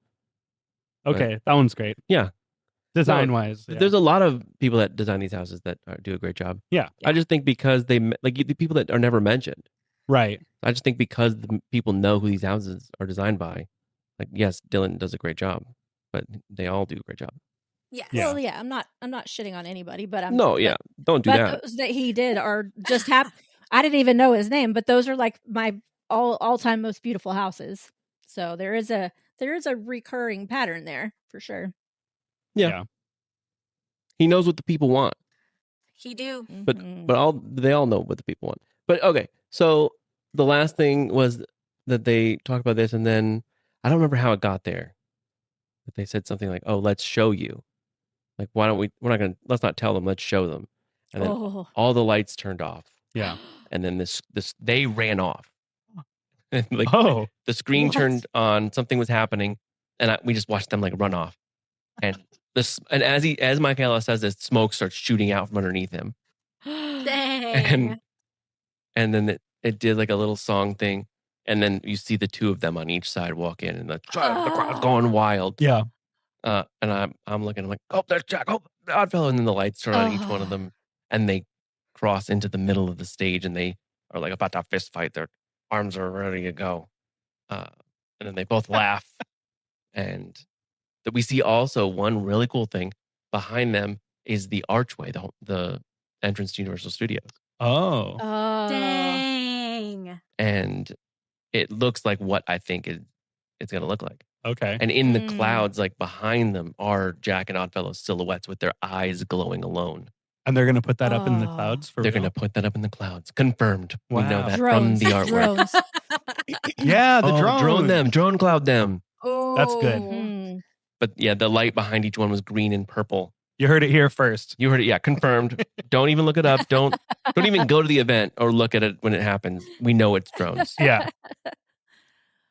Okay, that one's great. Yeah. Design wise. Yeah. There's a lot of people that design these houses that do a great job. Yeah. I just think because they like the people that are never mentioned. Right. I just think because the people know who these houses are designed by. Like, yes, Dylan does a great job, but they all do a great job. Yes. Yeah. Well, yeah, I'm not shitting on anybody, but I'm No, yeah, don't do but that. those that he did are just I didn't even know his name, but those are like my all-time most beautiful houses. So there is a recurring pattern there for sure. Yeah. He knows what the people want, He do. but Mhm. they all know what the people want. But okay, so the last thing was that they talked about this, and then I don't remember how it got there. But they said something like, "Oh, let's show you." Like, why don't we? We're not gonna. Let's not tell them. Let's show them. And then Oh. all the lights turned off. Yeah. And then this they ran off. And like Oh. the screen What? turned on, something was happening, and we just watched them like run off. And as Michaela says this, smoke starts shooting out from underneath him. Dang. And then it did like a little song thing, and then you see the two of them on each side walk in, and the crowd's going wild. Yeah. And I'm looking, I'm like, oh, there's Jack, oh, the Oddfellow, and then the lights turn on each one of them, and they cross into the middle of the stage, and they are like about to fist fight. Their arms are ready to go, and then they both laugh, and that we see also one really cool thing behind them is the archway, the entrance to Universal Studios, Oh. Dang. and it looks like what I think it's going to look like. Okay. And in the Mm. clouds, like behind them, are Jack and Oddfellow's silhouettes with their eyes glowing alone. And they're gonna put that up in the Oh. clouds for They're real? going to put that up in the clouds. Confirmed. We know Wow. that Drones. from the artwork. Drones. Yeah, the drone. Drone them, drone cloud them. Oh. That's good. Mhm. But yeah, the light behind each one was green and purple. You heard it here first. You heard it, yeah, confirmed. Don't even look it up. Don't even go to the event or look at it when it happens. We know it's drones. Yeah.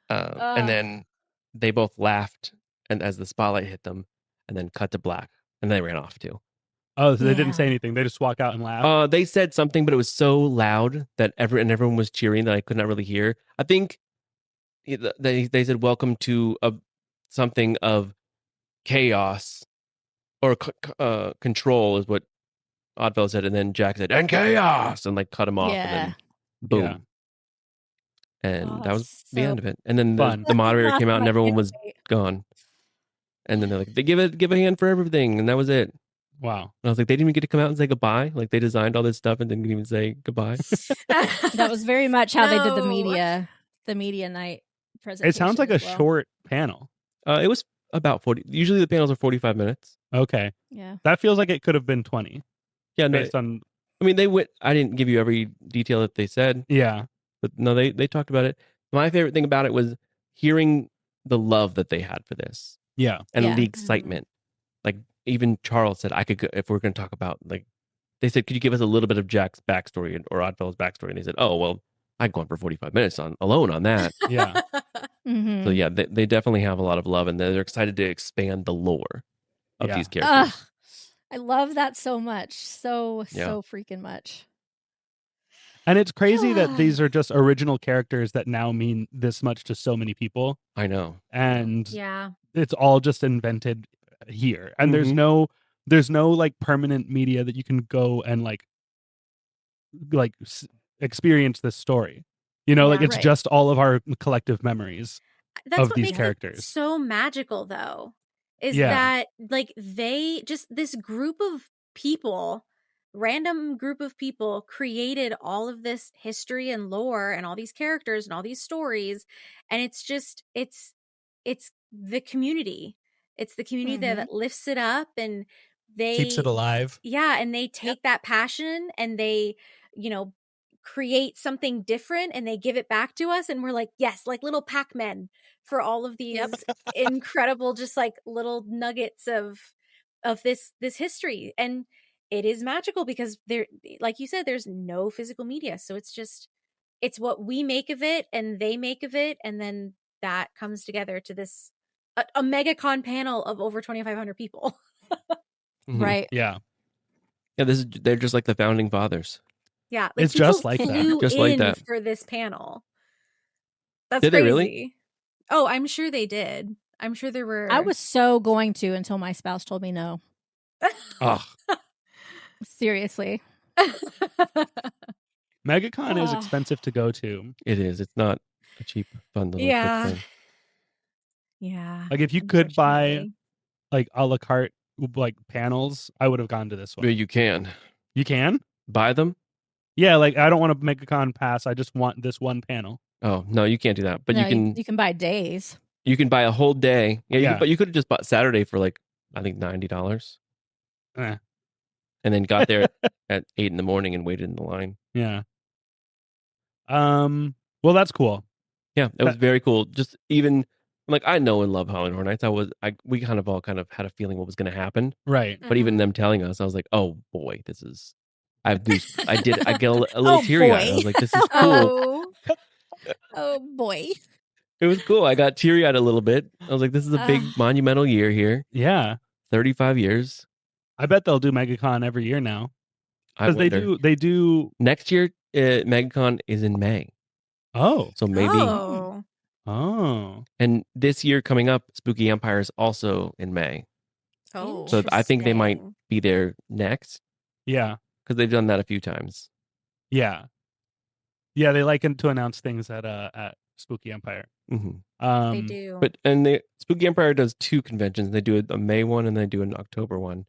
And then they both laughed, and as the spotlight hit them, and then cut to black, and they ran off too. Oh, so they Yeah. didn't say anything. They just walk out and laugh. They said something, but it was so loud that everyone was cheering that I could not really hear. I think they said, "Welcome to something of chaos or control," is what Oddfellow said, and then Jack said, "And chaos," and like cut him off, and then boom. Yeah. And Oh, that was the so end of it. And then fun. the moderator came out, and I everyone can't was wait. gone. And then they're like, "They give a hand for everything," and that was it. Wow. And I was like, they didn't even get to come out and say goodbye. Like they designed all this stuff and didn't even say goodbye. That was very much how they did the No. media night presentation. It sounds like a as well. short panel. It was about 40. Usually the panels are 45 minutes. Okay. Yeah. That feels like it could have been 20. Yeah, no, based on I mean, they went. I didn't give you every detail that they said, yeah. but no, they talked about it. My favorite thing about it was hearing the love that they had for this Yeah. and Yeah. the excitement. Like even Charles said, I could go, if we're going to talk about like they said, could you give us a little bit of Jack's backstory or Oddfellow's backstory? And he said, oh well, I'd go on for 45 minutes alone on that. Yeah. Mhm. So yeah, they definitely have a lot of love, and they're excited to expand the lore of Yeah. these characters. Ugh, I love that so much. So Yeah. freaking much. And it's crazy that these are just original characters that now mean this much to so many people. I know. And Yeah. it's all just invented here. And Mhm. there's no like permanent media that you can go and like experience this story. You know, like Yeah, it's right. just all of our collective memories. That's Of what these makes characters. it so magical, though, is Yeah. that like they just this group of people, random group of people, created all of this history and lore and all these characters and all these stories, and it's just it's the community. It's the community that lifts it up, and they Keeps it alive. yeah, and they take that passion and they, you know, create something different and they give it back to us, and we're like, yes, like little Pac-Men for all of these incredible just like little nuggets of this history. And it is magical because there, like you said, there's no physical media, so it's what we make of it and they make of it, and then that comes together to this a megacon panel of over 2,500 people. Mhm. Right. Yeah. Yeah, they're just like the founding fathers. Yeah, like It's just people like that. flew Just like in that. for this panel. That's Did they crazy. really? Oh, I'm sure they did. I'm sure there were. I was so going to until my spouse told me no. Oh, Seriously. MegaCon is Ugh. expensive to go to. It is. It's not a cheap, fun little Yeah. quick thing. Yeah. Like if you could buy unfortunately. like a la carte like panels, I would have gone to this But one. you can You can? buy them. Yeah, like I don't want to make a con pass. I just want this one panel. Oh no, you can't do that. But No, you can buy days. can buy a whole day. Yeah, Yeah. but you could have just bought Saturday for like I think $90, Eh, and then got there at 8 in the morning and waited in the line. yeah. Well, that's cool. Yeah, it was very cool. Just even like I know and love Halloween Horror Nights. We kind of all kind of had a feeling what was going to happen. Right. But even Mhm. them telling us, I was like, oh boy, this is. I get a little Oh, teary eyed. I boy. was like, this is cool. Oh, Oh boy. It was cool. I got teary eyed a little bit. I was like, this is a big monumental year here. Yeah. 35 years. I bet they'll do MegaCon every year now. I Because wonder. they do Next year, MegaCon is in May. Oh. So maybe. Oh. Oh. And this year coming up, Spooky Empire is also in May. Oh. So I think they might Interesting. be there next Yeah. because they've done that a few times. Yeah. Yeah, they like to announce things at Spooky Empire. hmm They do. But the Spooky Empire does two conventions. They do a May one and they do an October one.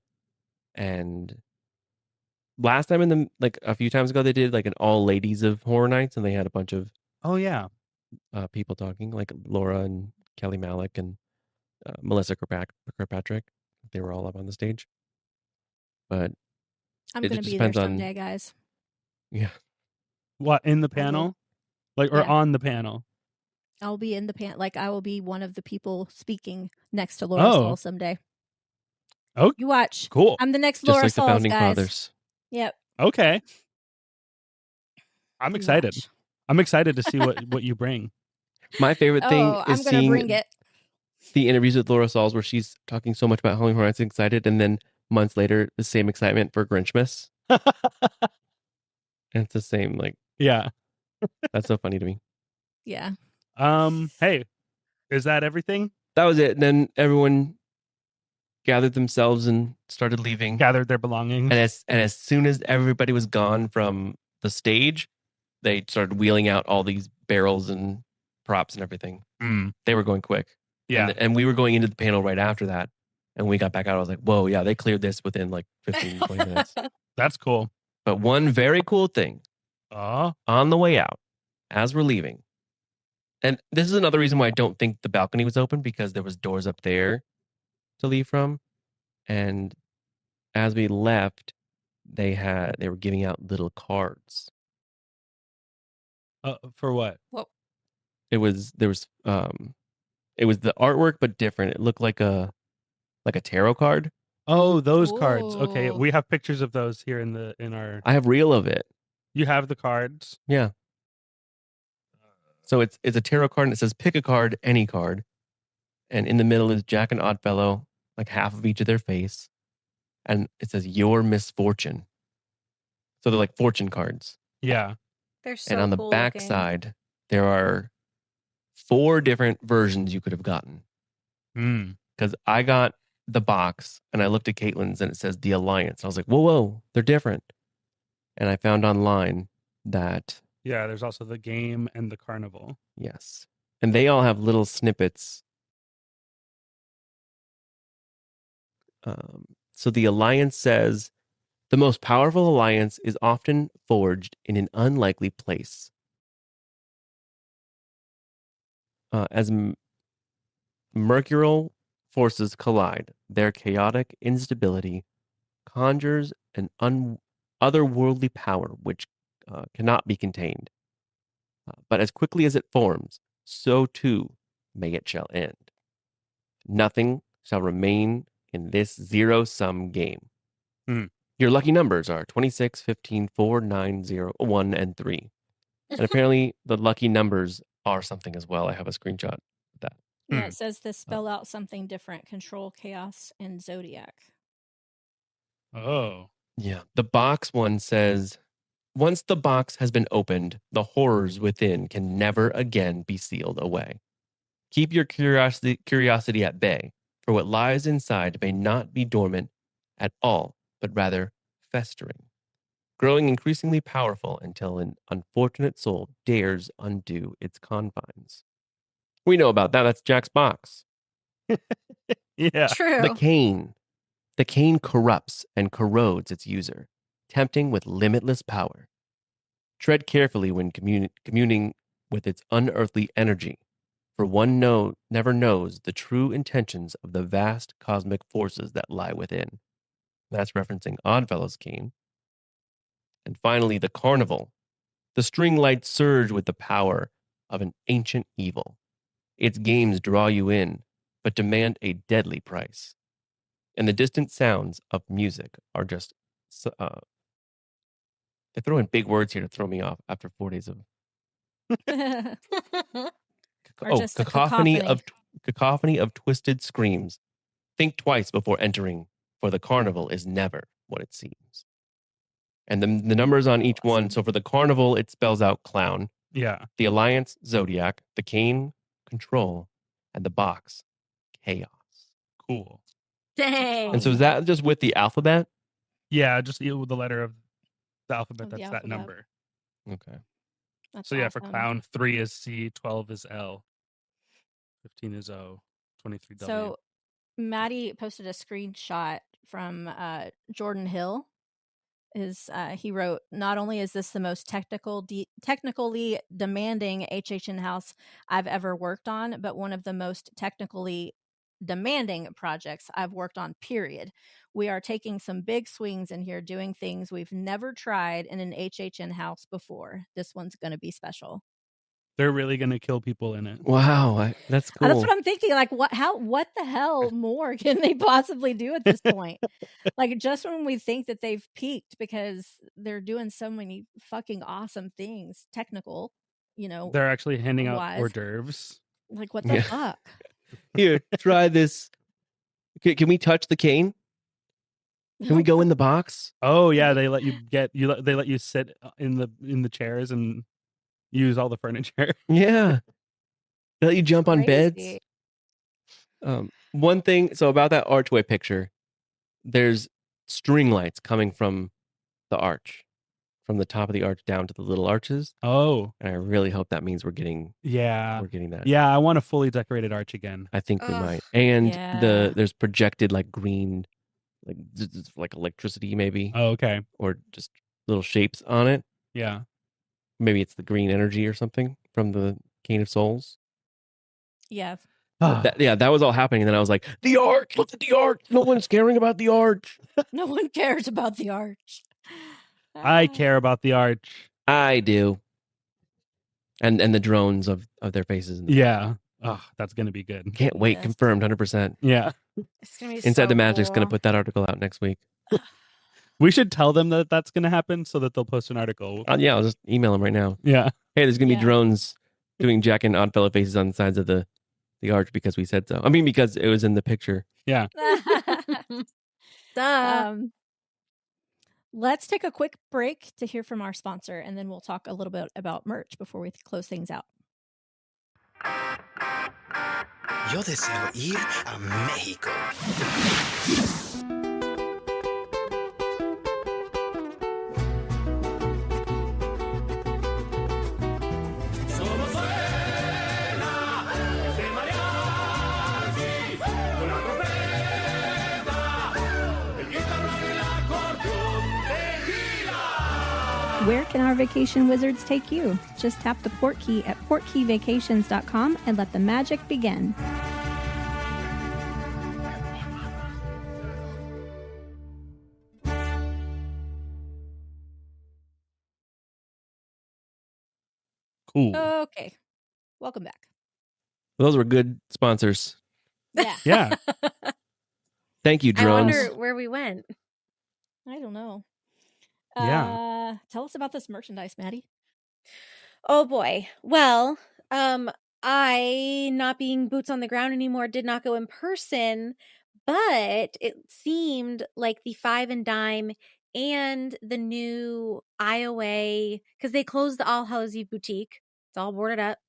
And last time a few times ago, they did like an all ladies of horror nights, and they had a bunch of Oh yeah. people talking, like Laura and Kelly Malik and Melissa Kirkpatrick. They were all up on the stage. But I'm it going to just be there depends on- someday, guys. yeah, What in the I will. panel? Like or Yeah. on the panel? I'll be in the like I will be one of the people speaking next to Laura Oh. Saul someday. Oh, You watch. cool. I'm the next just Laura like the Sauls, founding guys. fathers. Yep. Okay. I'm You excited. watch. I'm excited to see what you bring. My favorite thing Oh, I'm is going to bring seeing it. the interviews with Laura Sauls where she's talking so much about Halloween Horror Nights and excited, and then months later, the same excitement for Grinchmas. And it's the same, like, Yeah. that's so funny to me. Yeah. Hey, is that everything? That was it. And then everyone gathered themselves and started leaving. Gathered their belongings. And as soon as everybody was gone from the stage, they started wheeling out all these barrels and props and everything. Mm, They were going quick. yeah. And we were going into the panel right after that. And we got back out. I was like, whoa, yeah, they cleared this within like 15, 20 minutes. That's cool. But one very cool thing Oh, on the way out, as we're leaving, and this is another reason why I don't think the balcony was open, because there was doors up there to leave from. And as we left, they were giving out little cards. For what? It was the artwork but different. It looked like a tarot card. Oh, those cards. Okay, Ooh. we have pictures of those here in our. I have reel of it. You have the cards. Yeah. So it's a tarot card and it says pick a card, any card. And in the middle is Jack and Oddfellow, like half of each of their face. And it says your misfortune. So they're like fortune cards. Yeah. They're so And on the cool back looking. side, there are 4 different versions you could have gotten. Because I got the box and I looked at Caitlin's and it says the Alliance. I was like, whoa, they're different. And I found online that Yeah, there's also the game and the carnival. yes. And they all have little snippets. So the Alliance says, the most powerful alliance is often forged in an unlikely place. As mercurial forces collide, their chaotic instability conjures an otherworldly power which cannot be contained. But as quickly as it forms, so too may it shall end. Nothing shall remain in this zero-sum game. Your lucky numbers are 26, 15, 4, 9, 0, 1, and 3. And apparently the lucky numbers are something as well. I have a screenshot of that. Yeah, it says this spell out something different: control, chaos, and zodiac. Oh. Yeah. The box one says, once the box has been opened, the horrors within can never again be sealed away. Keep your curiosity at bay, for what lies inside may not be dormant at all, but rather festering, growing increasingly powerful until an unfortunate soul dares undo its confines. We know about that. That's Jack's box. Yeah. True. The cane. The cane corrupts and corrodes its user, tempting with limitless power. Tread carefully when communing with its unearthly energy, for one never knows the true intentions of the vast cosmic forces that lie within. That's referencing Oddfellow's cane. And finally, the carnival. The string lights surge with the power of an ancient evil. Its games draw you in, but demand a deadly price. And the distant sounds of music are just... they throw in big words here to throw me off after 4 days of... Or just a cacophony of twisted screams. Think twice before entering, for the carnival is never what it seems. And the numbers on each one. So for the carnival, it spells out clown. Yeah. The Alliance, zodiac. The cane, control. And the box, chaos. Cool. Dang. And so is that just with the alphabet? Yeah, just with the letter of the alphabet. Of the That's that alphabet. number. Okay. That's So yeah, for awesome. clown, 3 is C, 12 is L, 15 is O, 23 W. So Maddie posted a screenshot from Jordan Hill. He wrote, not only is this the most technically demanding HHN house I've ever worked on, but one of the most technically demanding projects I've worked on, period. We are taking some big swings in here, doing things we've never tried in an HHN house before. This one's going to be special. They're really going to kill people in it. Wow, that's cool. That's what I'm thinking. Like, what the hell more can they possibly do at this point? Like, just when we think that they've peaked, because they're doing so many fucking awesome things, technical, They're actually handing out wise. hors d'oeuvres. Like, what the fuck? Here, try this. Can we touch the cane? Can we go in the box? Oh yeah, they let you they let you sit in the chairs and use all the furniture. Yeah. They let you jump on beds. Crazy. One thing, so about that archway picture, there's string lights coming from the arch, from the top of the arch down to the little arches. Oh. And I really hope that means we're getting that. Yeah, I want a fully decorated arch again. I think we might. And Yeah. there's projected like green, like electricity maybe. Oh, okay. Or just little shapes on it. Yeah. Maybe it's the green energy or something from the Cane of Souls. Yeah. That was all happening. And then I was like, the arch, look at the arch. No one's caring about the arch. No one cares about the arch. I care about the arch. I do. And the drones of their faces. In the Yeah. Oh, that's going to be good. Can't wait. Goodness. Confirmed 100%. Yeah. It's gonna be Inside so the Magic's cool. going to put that article out next week. We should tell them that that's going to happen so that they'll post an article. Yeah, I'll just email them right now. Yeah. Hey, there's going to be Yeah. drones doing Jack and Oddfellow faces on the sides of the arch because we said so. I mean, because it was in the picture. Yeah. Duh. Let's take a quick break to hear from our sponsor, and then we'll talk a little bit about merch before we close things out. Yo deseo ir a México. Where can our vacation wizards take you? Just tap the port key at portkeyvacations.com and let the magic begin. Cool. Okay. Welcome back. Those were good sponsors. Yeah. Yeah. Thank you, I drones. wonder where we went. I don't know. Yeah. Tell us about this merchandise, Maddie. Oh boy. Well, I, not being boots on the ground anymore, did not go in person, but it seemed like the Five and Dime and the new IOA, because they closed the All Hallows Eve boutique. It's all boarded up.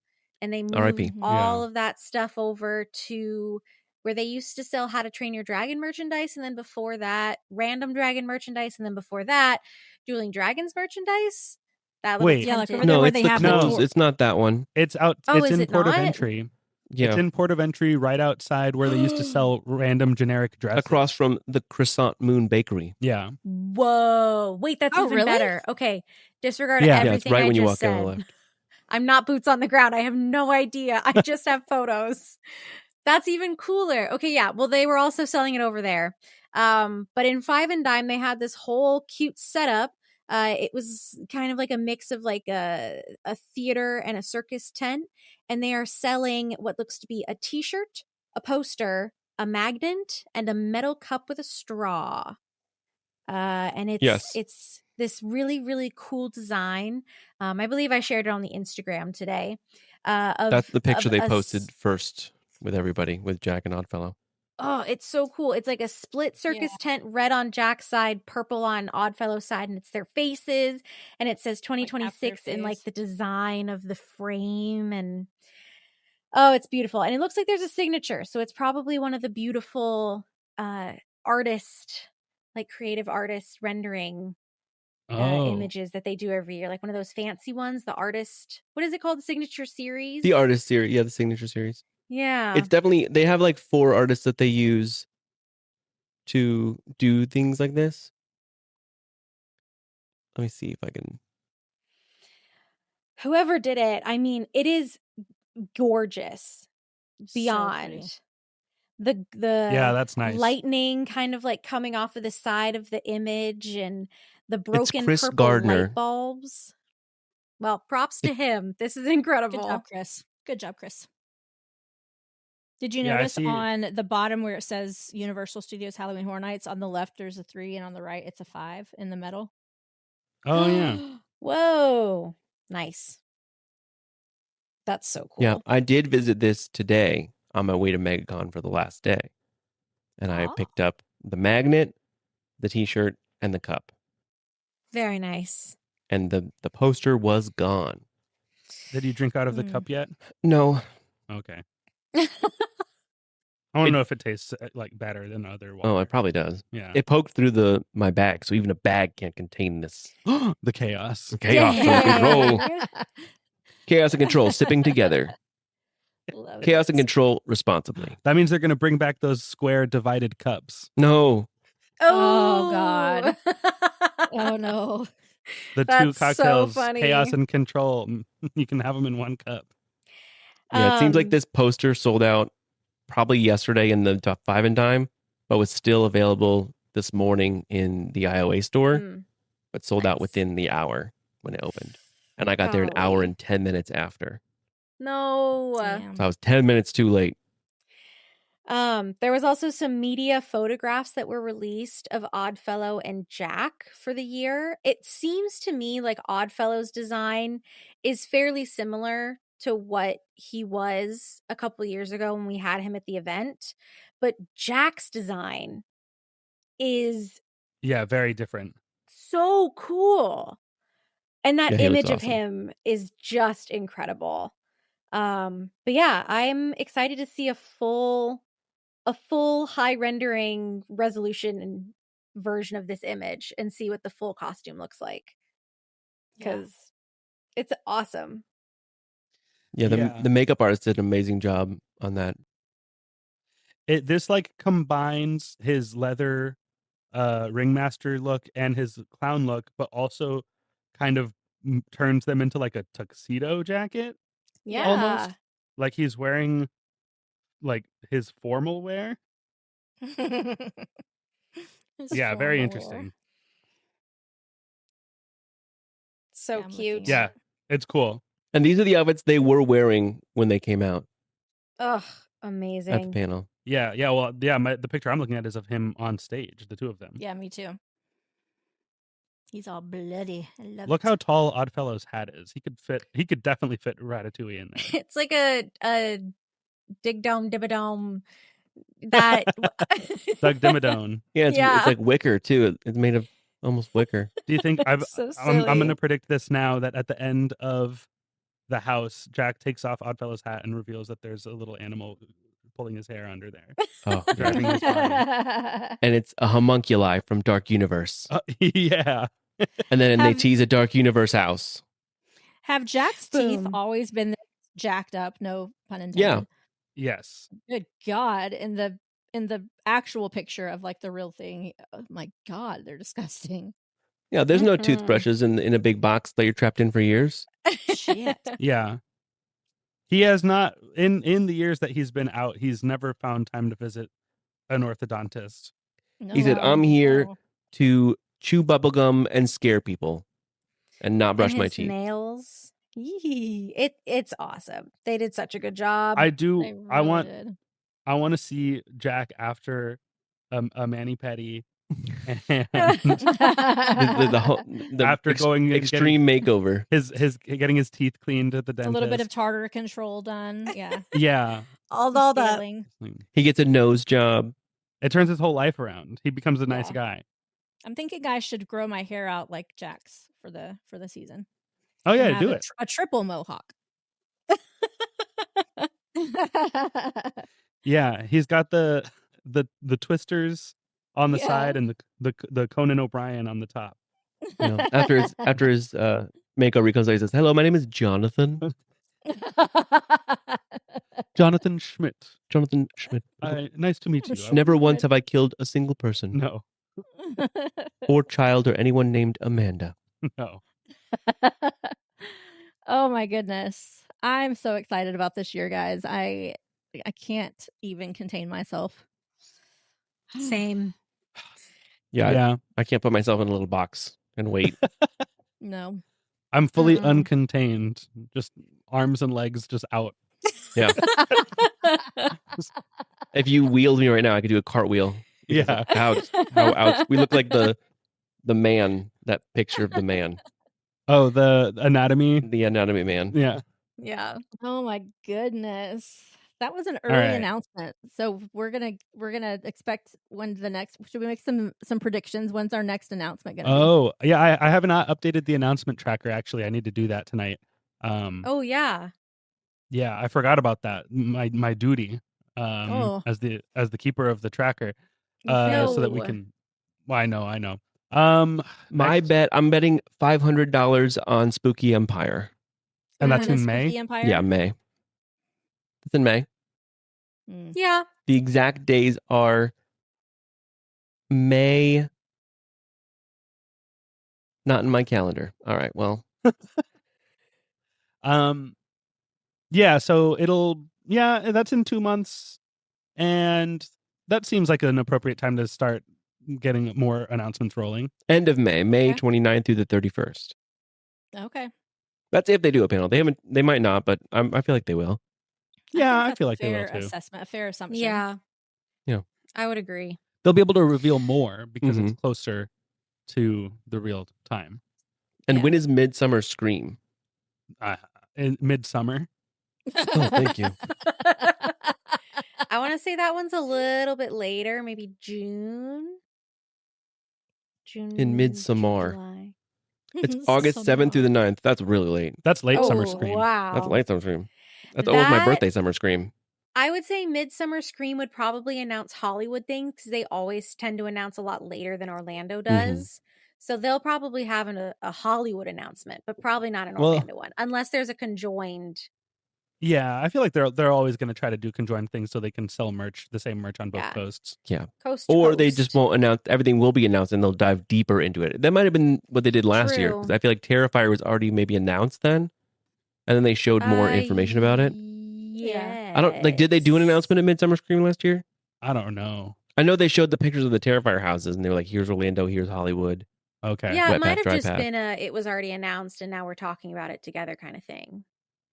And they moved R.I.P. all Yeah. of that stuff over to where they used to sell How to Train Your Dragon merchandise. And then before that, Random Dragon merchandise. And then before that, Dueling Dragons merchandise. That looked Wait. Yeah, like tempting. over there No, where it's they the have clothes. the It's not that one. It's out. Oh, it's is in it port of not? entry. Yeah. It's in port of entry right outside where they used to sell random generic dresses. Across from the Croissant Moon Bakery. Yeah. Whoa. Wait, that's Oh, even really? better. Okay. Disregard Yeah. everything Yeah, it's right I when you just walk in on the said. left. I'm not boots on the ground. I have no idea. I just have photos. That's even cooler. Okay, yeah. Well, they were also selling it over there. But in Five and Dime, they had this whole cute setup. It was kind of like a mix of like a theater and a circus tent. And they are selling what looks to be a t-shirt, a poster, a magnet, and a metal cup with a straw. And it's this really, really cool design. I believe I shared it on the Instagram today. That's the picture of they a posted first with everybody, with Jack and Oddfellow. Oh, it's so cool. It's like a split circus tent, red on Jack's side, purple on Oddfellow's side, and it's their faces. And it says 2026 in like face. the design of the frame. And oh, it's beautiful. And it looks like there's a signature. So it's probably one of the beautiful creative artist rendering images that they do every year. Like one of those fancy ones, the artist, what is it called? The signature series? The artist series. Yeah, the signature series. Yeah. It's definitely, they have like 4 artists that they use to do things like this. Let me see if I can. Whoever did it, I mean, it is gorgeous beyond. The Yeah, that's nice. lightning kind of like coming off of the side of the image and the broken Chris purple Gardner. light bulbs. Well, props to him. This is incredible. Good job, Chris. Good job, Chris. Did you Yeah, I notice see. on the bottom where it says Universal Studios Halloween Horror Nights, on the left there's a 3 and on the right it's a 5 in the middle? Oh, yeah. Whoa. Nice. That's so cool. Yeah, I did visit this today on my way to MegaCon for the last day. And I Ah. picked up the magnet, the t-shirt, and the cup. Very nice. And the poster was gone. Did you drink out of the Hmm. cup yet? No. Okay. I want to know if it tastes like better than other water. Oh, it probably does. Yeah. It poked through my bag, so even a bag can't contain this. The chaos. Chaos and control. Dang. Chaos and control sipping together. Love Chaos and it. control responsibly. That means they're going to bring back those square divided cups. No. Oh, God. Oh, no. The That's two so cocktails, funny. chaos and control. You can have them in one cup. Yeah, it seems like Um, this poster sold out probably yesterday in the top 5 and Dime, but was still available this morning in the IOA store. Mm. but sold out Nice. within the hour when it opened. And I got there an hour Golly. and 10 minutes after. No. Damn. So I was 10 minutes too late. There was also some media photographs that were released of Oddfellow and Jack for the year. It seems to me like Oddfellow's design is fairly similar to what he was a couple years ago when we had him at the event, but Jack's design is Yeah, very different. so cool. And that Yeah, he looks image of awesome. him is just incredible. But yeah, I'm excited to see a full high rendering resolution and version of this image and see what the full costume looks like. Yeah. Because it's awesome. Yeah, Yeah. the makeup artist did an amazing job on that. This like combines his leather ringmaster look and his clown look, but also kind of turns them into like a tuxedo jacket. Yeah. Almost. Like he's wearing like his formal wear. Yeah, very interesting. So Yeah, I'm cute. looking Yeah, at it's cool. And these are the outfits they were wearing when they came out Ugh, at the amazing. panel. Yeah, well, yeah. The picture I'm looking at is of him on stage, the two of them. Yeah, me too. He's all bloody. I love Look it. how tall Oddfellow's hat is. He could definitely fit Ratatouille in there. It's like a dig dome dibadome that Doug Dimmadome. Yeah, Yeah. it's like wicker too. It's made of almost wicker. Do you think It's so I'm going to silly. predict this now that at the end of the house, Jack takes off Oddfellow's hat and reveals that there's a little animal pulling his hair under there. Oh, Driving his body. and it's a homunculi from Dark Universe. Yeah. And then they Have- tease a Dark Universe house. Have Jack's teeth Boom. always been jacked up? No pun intended. Yeah. Yes. Good God! In the actual picture of like the real thing, oh my God, they're disgusting. Yeah, there's no Mhm. toothbrushes in a big box that you're trapped in for years. Shit. Yeah. He has not in the years that he's been out, he's never found time to visit an orthodontist. No, He said, "I'm here no. to chew bubblegum and scare people and not brush And my his teeth." nails. Yee. It's awesome. They did such a good job. I They do. really I want did. to see Jack after a mani pedi, and The After going and extreme makeover. his getting his teeth cleaned at the a dentist. little bit of tartar control done. Yeah. Yeah. all Some that. scaling. He gets a nose job. It turns his whole life around. He becomes a nice Yeah. guy. I'm thinking I should grow my hair out like Jack's for the season. Oh yeah, And do have it. a triple mohawk. Yeah, he's got the twisters on the Yeah. side and the Conan O'Brien on the top. You know, after his makeover, he comes out and says, "Hello, my name is Jonathan. Jonathan Schmidt. Jonathan Schmidt. Nice to meet you. Never once have I killed a single person No, or child or anyone named Amanda." no. Oh my goodness. I'm so excited about this year, guys. I can't even contain myself. Same. Yeah, I can't put myself in a little box and wait. No. I'm fully Mm-mm. uncontained. Just arms and legs just out. Yeah. If you wheeled me right now, I could do a cartwheel. Yeah. Ouch. How ouch. We look like the man, that picture of the man, Oh, the anatomy. the anatomy man. Yeah. Yeah. Oh my goodness. That was an All early right. announcement. So we're gonna expect when the next. Should we make some predictions? When's our next announcement gonna Oh, yeah. I have not updated the announcement tracker. Actually, I need to do that tonight. Oh yeah. Yeah, I forgot about that. My duty. Oh. As the keeper of the tracker. be? So that we No. can. Well, I know. My next- bet, I'm betting $500 on Spooky Empire. and that's When in is May. Spooky Empire? Yeah, May. It's in May. Mm. Yeah. The exact days are May. Not in my calendar. All right, well. Yeah, so that's in 2 months, and that seems like an appropriate time to start getting more announcements rolling. End of May, May Okay. 29th through the 31st. Okay. That's if they do a panel. They might not, but I feel like they will. Yeah, think I that's feel a like they will fair too. assessment, a fair assumption. Yeah. Yeah. I would agree. They'll be able to reveal more because Mm-hmm. it's closer to the real time. And Yeah. when is Midsummer Scream? In midsummer. Oh, thank you. I want to say that one's a little bit later, maybe June. In Midsommar. July. It's August 7th through the 9th. That's really late. That's late summer Oh, scream. wow. That's late summer scream. That's almost my That- birthday summer scream. I would say Midsummer Scream would probably announce Hollywood things because they always tend to announce a lot later than Orlando does. So they'll probably have a Hollywood announcement, but probably not an Well- Orlando one, unless there's a conjoined. Yeah, I feel like they're always going to try to do conjoined things so they can sell the same merch on both Yeah. coast. Coast to Or they coast. just won't announce. Everything will be announced and they'll dive deeper into it. That might have been what they did last year. True. Because I feel like Terrifier was already maybe announced then. And then they showed more information about it. Yeah. I don't like. Did they do an announcement at Midsummer Scream last year? I don't know. I know they showed the pictures of the Terrifier houses, and they were like, "Here's Orlando, here's Hollywood." Okay. Yeah, Wet it might path, have dry just path. been it was already announced and now we're talking about it together kind of thing.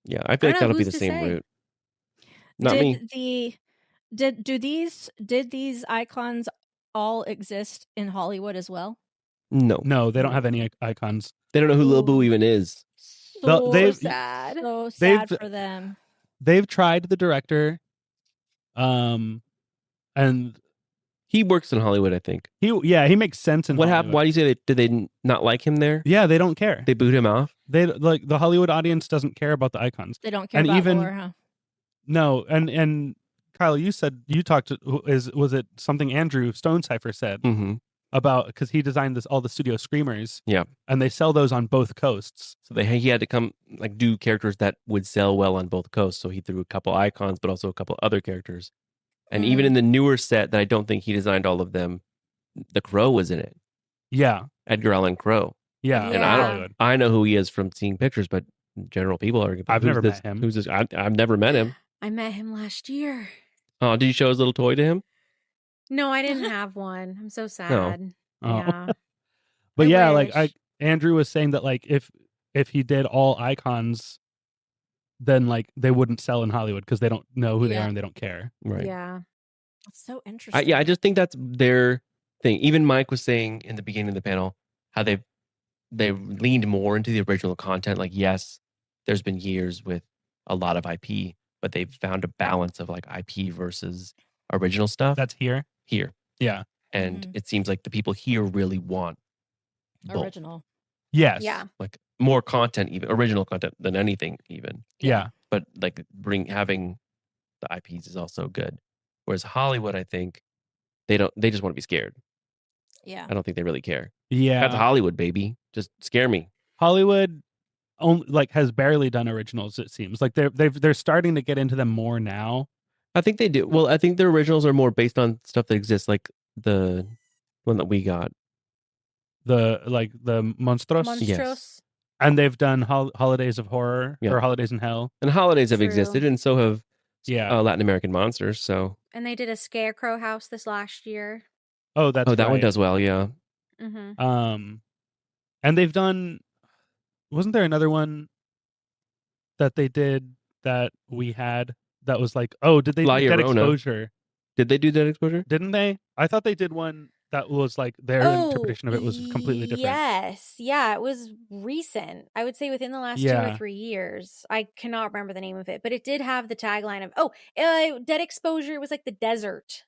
Yeah, I feel I like don't know, that'll be the who's to same say? route. Not me. Did these icons all exist in Hollywood as well? No, No, they don't have any icons. they don't know who Lil Boo Ooh. even is. So they've- sad. So sad they've- for them. They've tried the director, and He works in Hollywood, I think. he makes sense in What Hollywood. happened? Why do you say did they not like him there? Yeah, they don't care. They booed him off. They like the Hollywood audience doesn't care about the icons. They don't care And about even- lore, huh? No, and Kyle, you said you talked to was it something Andrew Stonecipher said Mm-hmm. about because he designed all the studio screamers. Yeah. And they sell those on both coasts. So he had to come do characters that would sell well on both coasts. So he threw a couple icons, but also a couple other characters. And even in the newer set that I don't think he designed all of them, the Crow was in it. Yeah. Edgar Allan Crow. Yeah. And in Yeah. Hollywood. I know who he is from seeing pictures, but general people are. I've "Who's never this? met him." Who's this? I've never met him. I met him last year. Oh, did you show his little toy to him? No, I didn't have one. I'm so sad. Oh. Yeah. But I yeah, wish. like Andrew was saying that like if he did all icons, then like they wouldn't sell in Hollywood because they don't know who they Yeah. are and they don't care. Right. Yeah. That's so interesting. Yeah, I just think that's their thing. Even Mike was saying in the beginning of the panel how they leaned more into the original content. Like, yes, there's been years with a lot of IP, but they've found a balance of like IP versus original stuff That's here. here. Yeah. And Mhm. it seems like the people here really want both. Original. Yes. Yeah. Like more content, even original content than anything, even. Yeah. But like having the IPs is also good. Whereas Hollywood, I think they just want to be scared. Yeah. I don't think they really care. Yeah. That's Hollywood, baby. Just scare me. Hollywood only like has barely done originals. It seems like they're starting to get into them more now. I think they do. Well, I think their originals are more based on stuff that exists, like the one that we got. The Monstros, Monstros. and they've done Holidays of Horror Yeah. or Holidays in Hell. And holidays have True. existed, and so have Yeah. Latin American monsters. So And they did a Scarecrow house this last year. Oh, that's that one right. does well. Yeah. Mm-hmm. And they've done. Wasn't there another one that they did that we had that was like, oh, did they La do Dead Llorona. Exposure? Did they do that exposure? Didn't they? I thought they did one that was like their interpretation of it was completely different. Yes. Yeah, it was recent. I would say within the last 2 or Yeah. 3 years. I cannot remember the name of it, but it did have the tagline of, Dead Exposure. It was like the desert,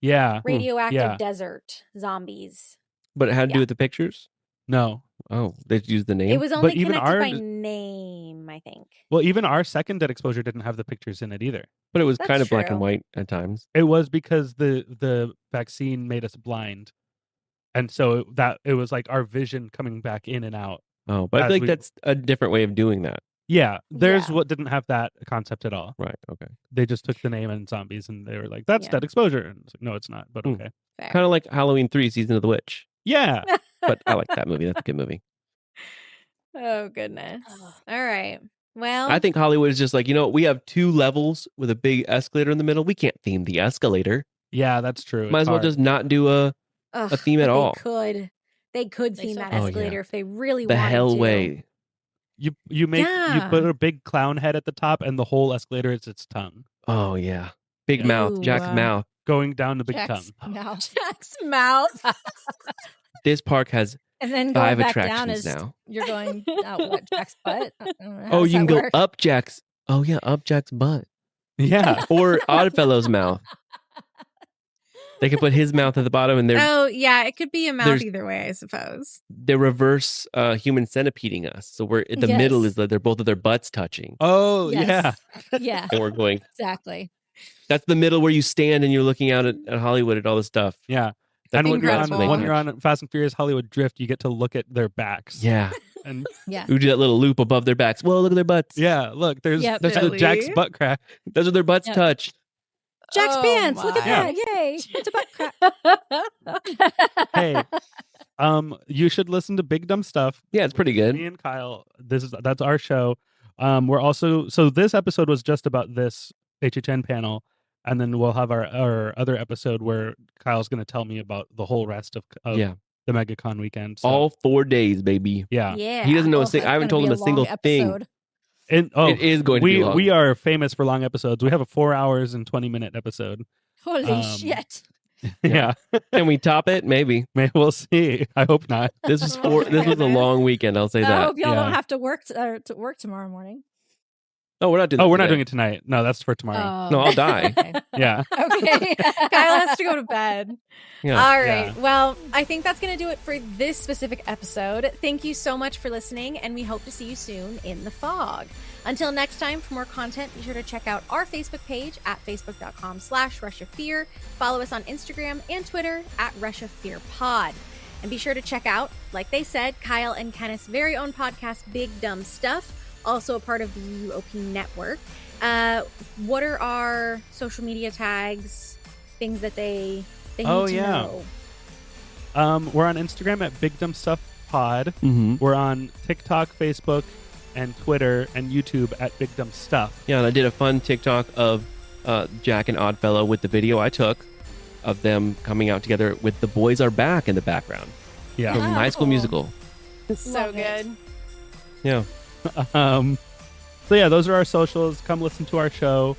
Yeah. radioactive yeah. desert zombies. But it had to do Yeah. with the pictures. No. Oh, they used the name. It was only even connected our- by name, I think. Well, even our second Dead Exposure didn't have the pictures in it either. but it was That's kind of black and true. white at times. It was because the vaccine made us blind, and so it was like our vision coming back in and out. Oh, but I As feel like we- that's a different way of doing that. Yeah, there's Yeah. what didn't have that concept at all. Right. Okay. They just took the name and zombies, and they were like, "That's Yeah. Dead Exposure." And it's like, no, it's not. But Hmm. okay. Fair. Kind of like Halloween 3: Season of the Witch. Yeah. But I like that movie. That's a good movie. Oh, goodness. Ugh. All right. Well, I think Hollywood is just like, we have 2 levels with a big escalator in the middle. We can't theme the escalator. Yeah, that's true. Might It's as well hard. just not do a a theme at all. They could They theme so that could. Oh, yeah. escalator if they really The wanted hell to. way. You Yeah. put a big clown head at the top, and the whole escalator is its tongue Oh yeah. Big Yeah. mouth. Ooh. Jack's mouth. going down the big Jack's tongue. mouth. Jack's mouth. This park has And then 5 going back down attractions is now. you're going out what, Jack's butt? I don't know, how Oh, does you can that go work? up Jack's. Oh yeah, up Jack's butt. Yeah. Or Oddfellow's mouth. They can put his mouth at the bottom, and Oh, yeah. It could be a mouth there's- either way, I suppose. they're reverse human centipeding us. So we're in the Yes. middle is that they're both of their butts touching, Oh yeah. Yes. Yeah, and we're going. exactly. That's the middle where you stand and you're looking out at Hollywood at all this stuff. Yeah. That's And when you're, Incredible. on, when you're on Fast and Furious Hollywood Drift, you get to look at their backs. Yeah, And Yeah. we do that little loop above their backs. Whoa, look at their butts. yeah, look, there's Yep. that's Really? Jack's butt crack. Those are their butts Yep. touch. Jack's Oh, pants. Look at my. that. Yay. It's a butt crack. Hey, you should listen to Big Dumb Stuff. Yeah, it's pretty good. Me and Kyle, that's our show. We're also this episode was just about this HHN panel, and then we'll have our other episode where Kyle's going to tell me about the whole rest of Yeah, the MegaCon weekend. So, all 4 days, baby. yeah. Yeah. He doesn't know a Oh, thing. that's I haven't gonna told him be a single long thing. episode. And It is going to be long. we are famous for long episodes. We have a 4 hours and 20-minute episode. Holy shit. Yeah. Can we top it? Maybe. Maybe we'll see. I hope not. This was This was a long weekend. I'll say I that. hope y'all Yeah. don't have to work tomorrow morning. Oh, we're not doing. Oh, we're that not today. doing it tonight. No, that's for tomorrow. No, I'll die. Okay. Yeah. Okay. Kyle has to go to bed. Yeah. All right. Yeah. Well, I think that's going to do it for this specific episode. Thank you so much for listening, and we hope to see you soon in the fog. Until next time, for more content, be sure to check out our Facebook page at facebook.com/RussiaFear. Follow us on Instagram and Twitter at RussiaFearPod. And be sure to check out, like they said, Kyle and Kenneth's very own podcast, Big Dumb Stuff, also a part of the UOP network. What are our social media tags, things that they need Oh, to yeah. know? We're on Instagram at Big Dumb Stuff Pod. Mm-hmm. We're on TikTok, Facebook, and Twitter and YouTube at Big Dumb Stuff. Yeah, and I did a fun TikTok of Jack and Oddfellow with the video I took of them coming out together with The Boys Are Back in the background Yeah. from High School Oh. Musical. So Love it. good. Yeah. So yeah, those are our socials. Come listen to our show.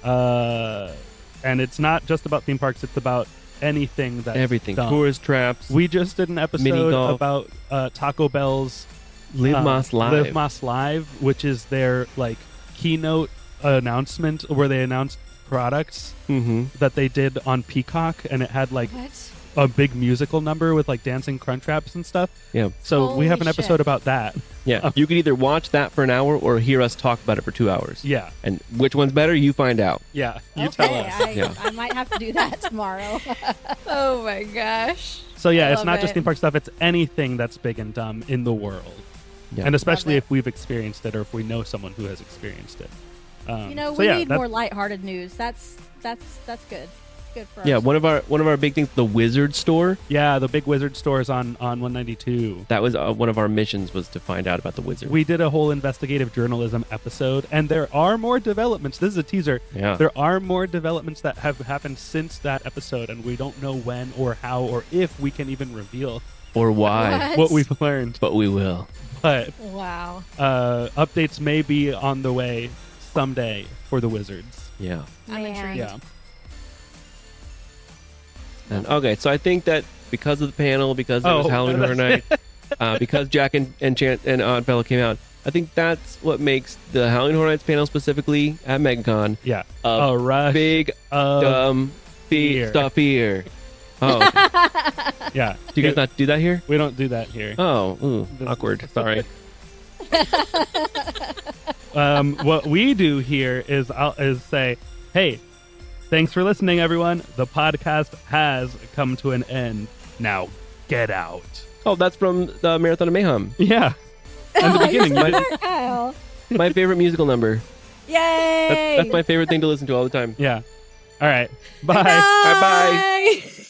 And it's not just about theme parks. It's about anything that Everything. dumb. Tourist traps. We just did an Mini episode golf. about Taco Bell's Live Moss Live. Live Moss Live, which is their like keynote announcement where they announced products Mm-hmm. that they did on Peacock, and it had like What? a big musical number with like dancing Crunchwraps and stuff. Yeah. So we have an Holy episode shit. about that. Yeah. You could either watch that for an hour or hear us talk about it for 2 hours. Yeah, And which one's better, you find out. yeah. You Okay, tell us. Yeah. I might have to do that tomorrow. Oh my gosh. So yeah, I it's love not just it. theme park stuff. It's anything that's big and dumb in the world, Yeah. and especially Love it. if we've experienced it or if we know someone who has experienced it. You know, so we yeah, need that's- more lighthearted news. That's good. Good for Yeah, us. one of our big things, the Wizard Store. Yeah, the big Wizard stores on 192. That was one of our missions, was to find out about the Wizard. We did a whole investigative journalism episode, and there are more developments. This is a teaser. Yeah. There are more developments that have happened since that episode, and we don't know when or how or if we can even reveal Or why. what we've learned. But we will. But Wow. updates may be on the way someday for the Wizards. Yeah. I'm Man. intrigued. Yeah. And okay, so I think that because of the panel, because it was Oh, Halloween Horror Night, because Jack and Oddfellow came out, I think that's what makes the Halloween Horror Nights panel specifically at MegaCon Yeah. a A rush big of dumb fear. stuff here. Oh, okay. yeah. Do you guys not do that here? We don't do that here. Oh, ooh, awkward. Sorry. What we do here is say, hey, thanks for listening, everyone. The podcast has come to an end. Now get out. Oh, that's from the Marathon of Mayhem. Yeah. In the beginning, you didn't- Kyle. My favorite musical number. Yay! That's my favorite thing to listen to all the time. yeah. All right. Bye. Bye. Bye.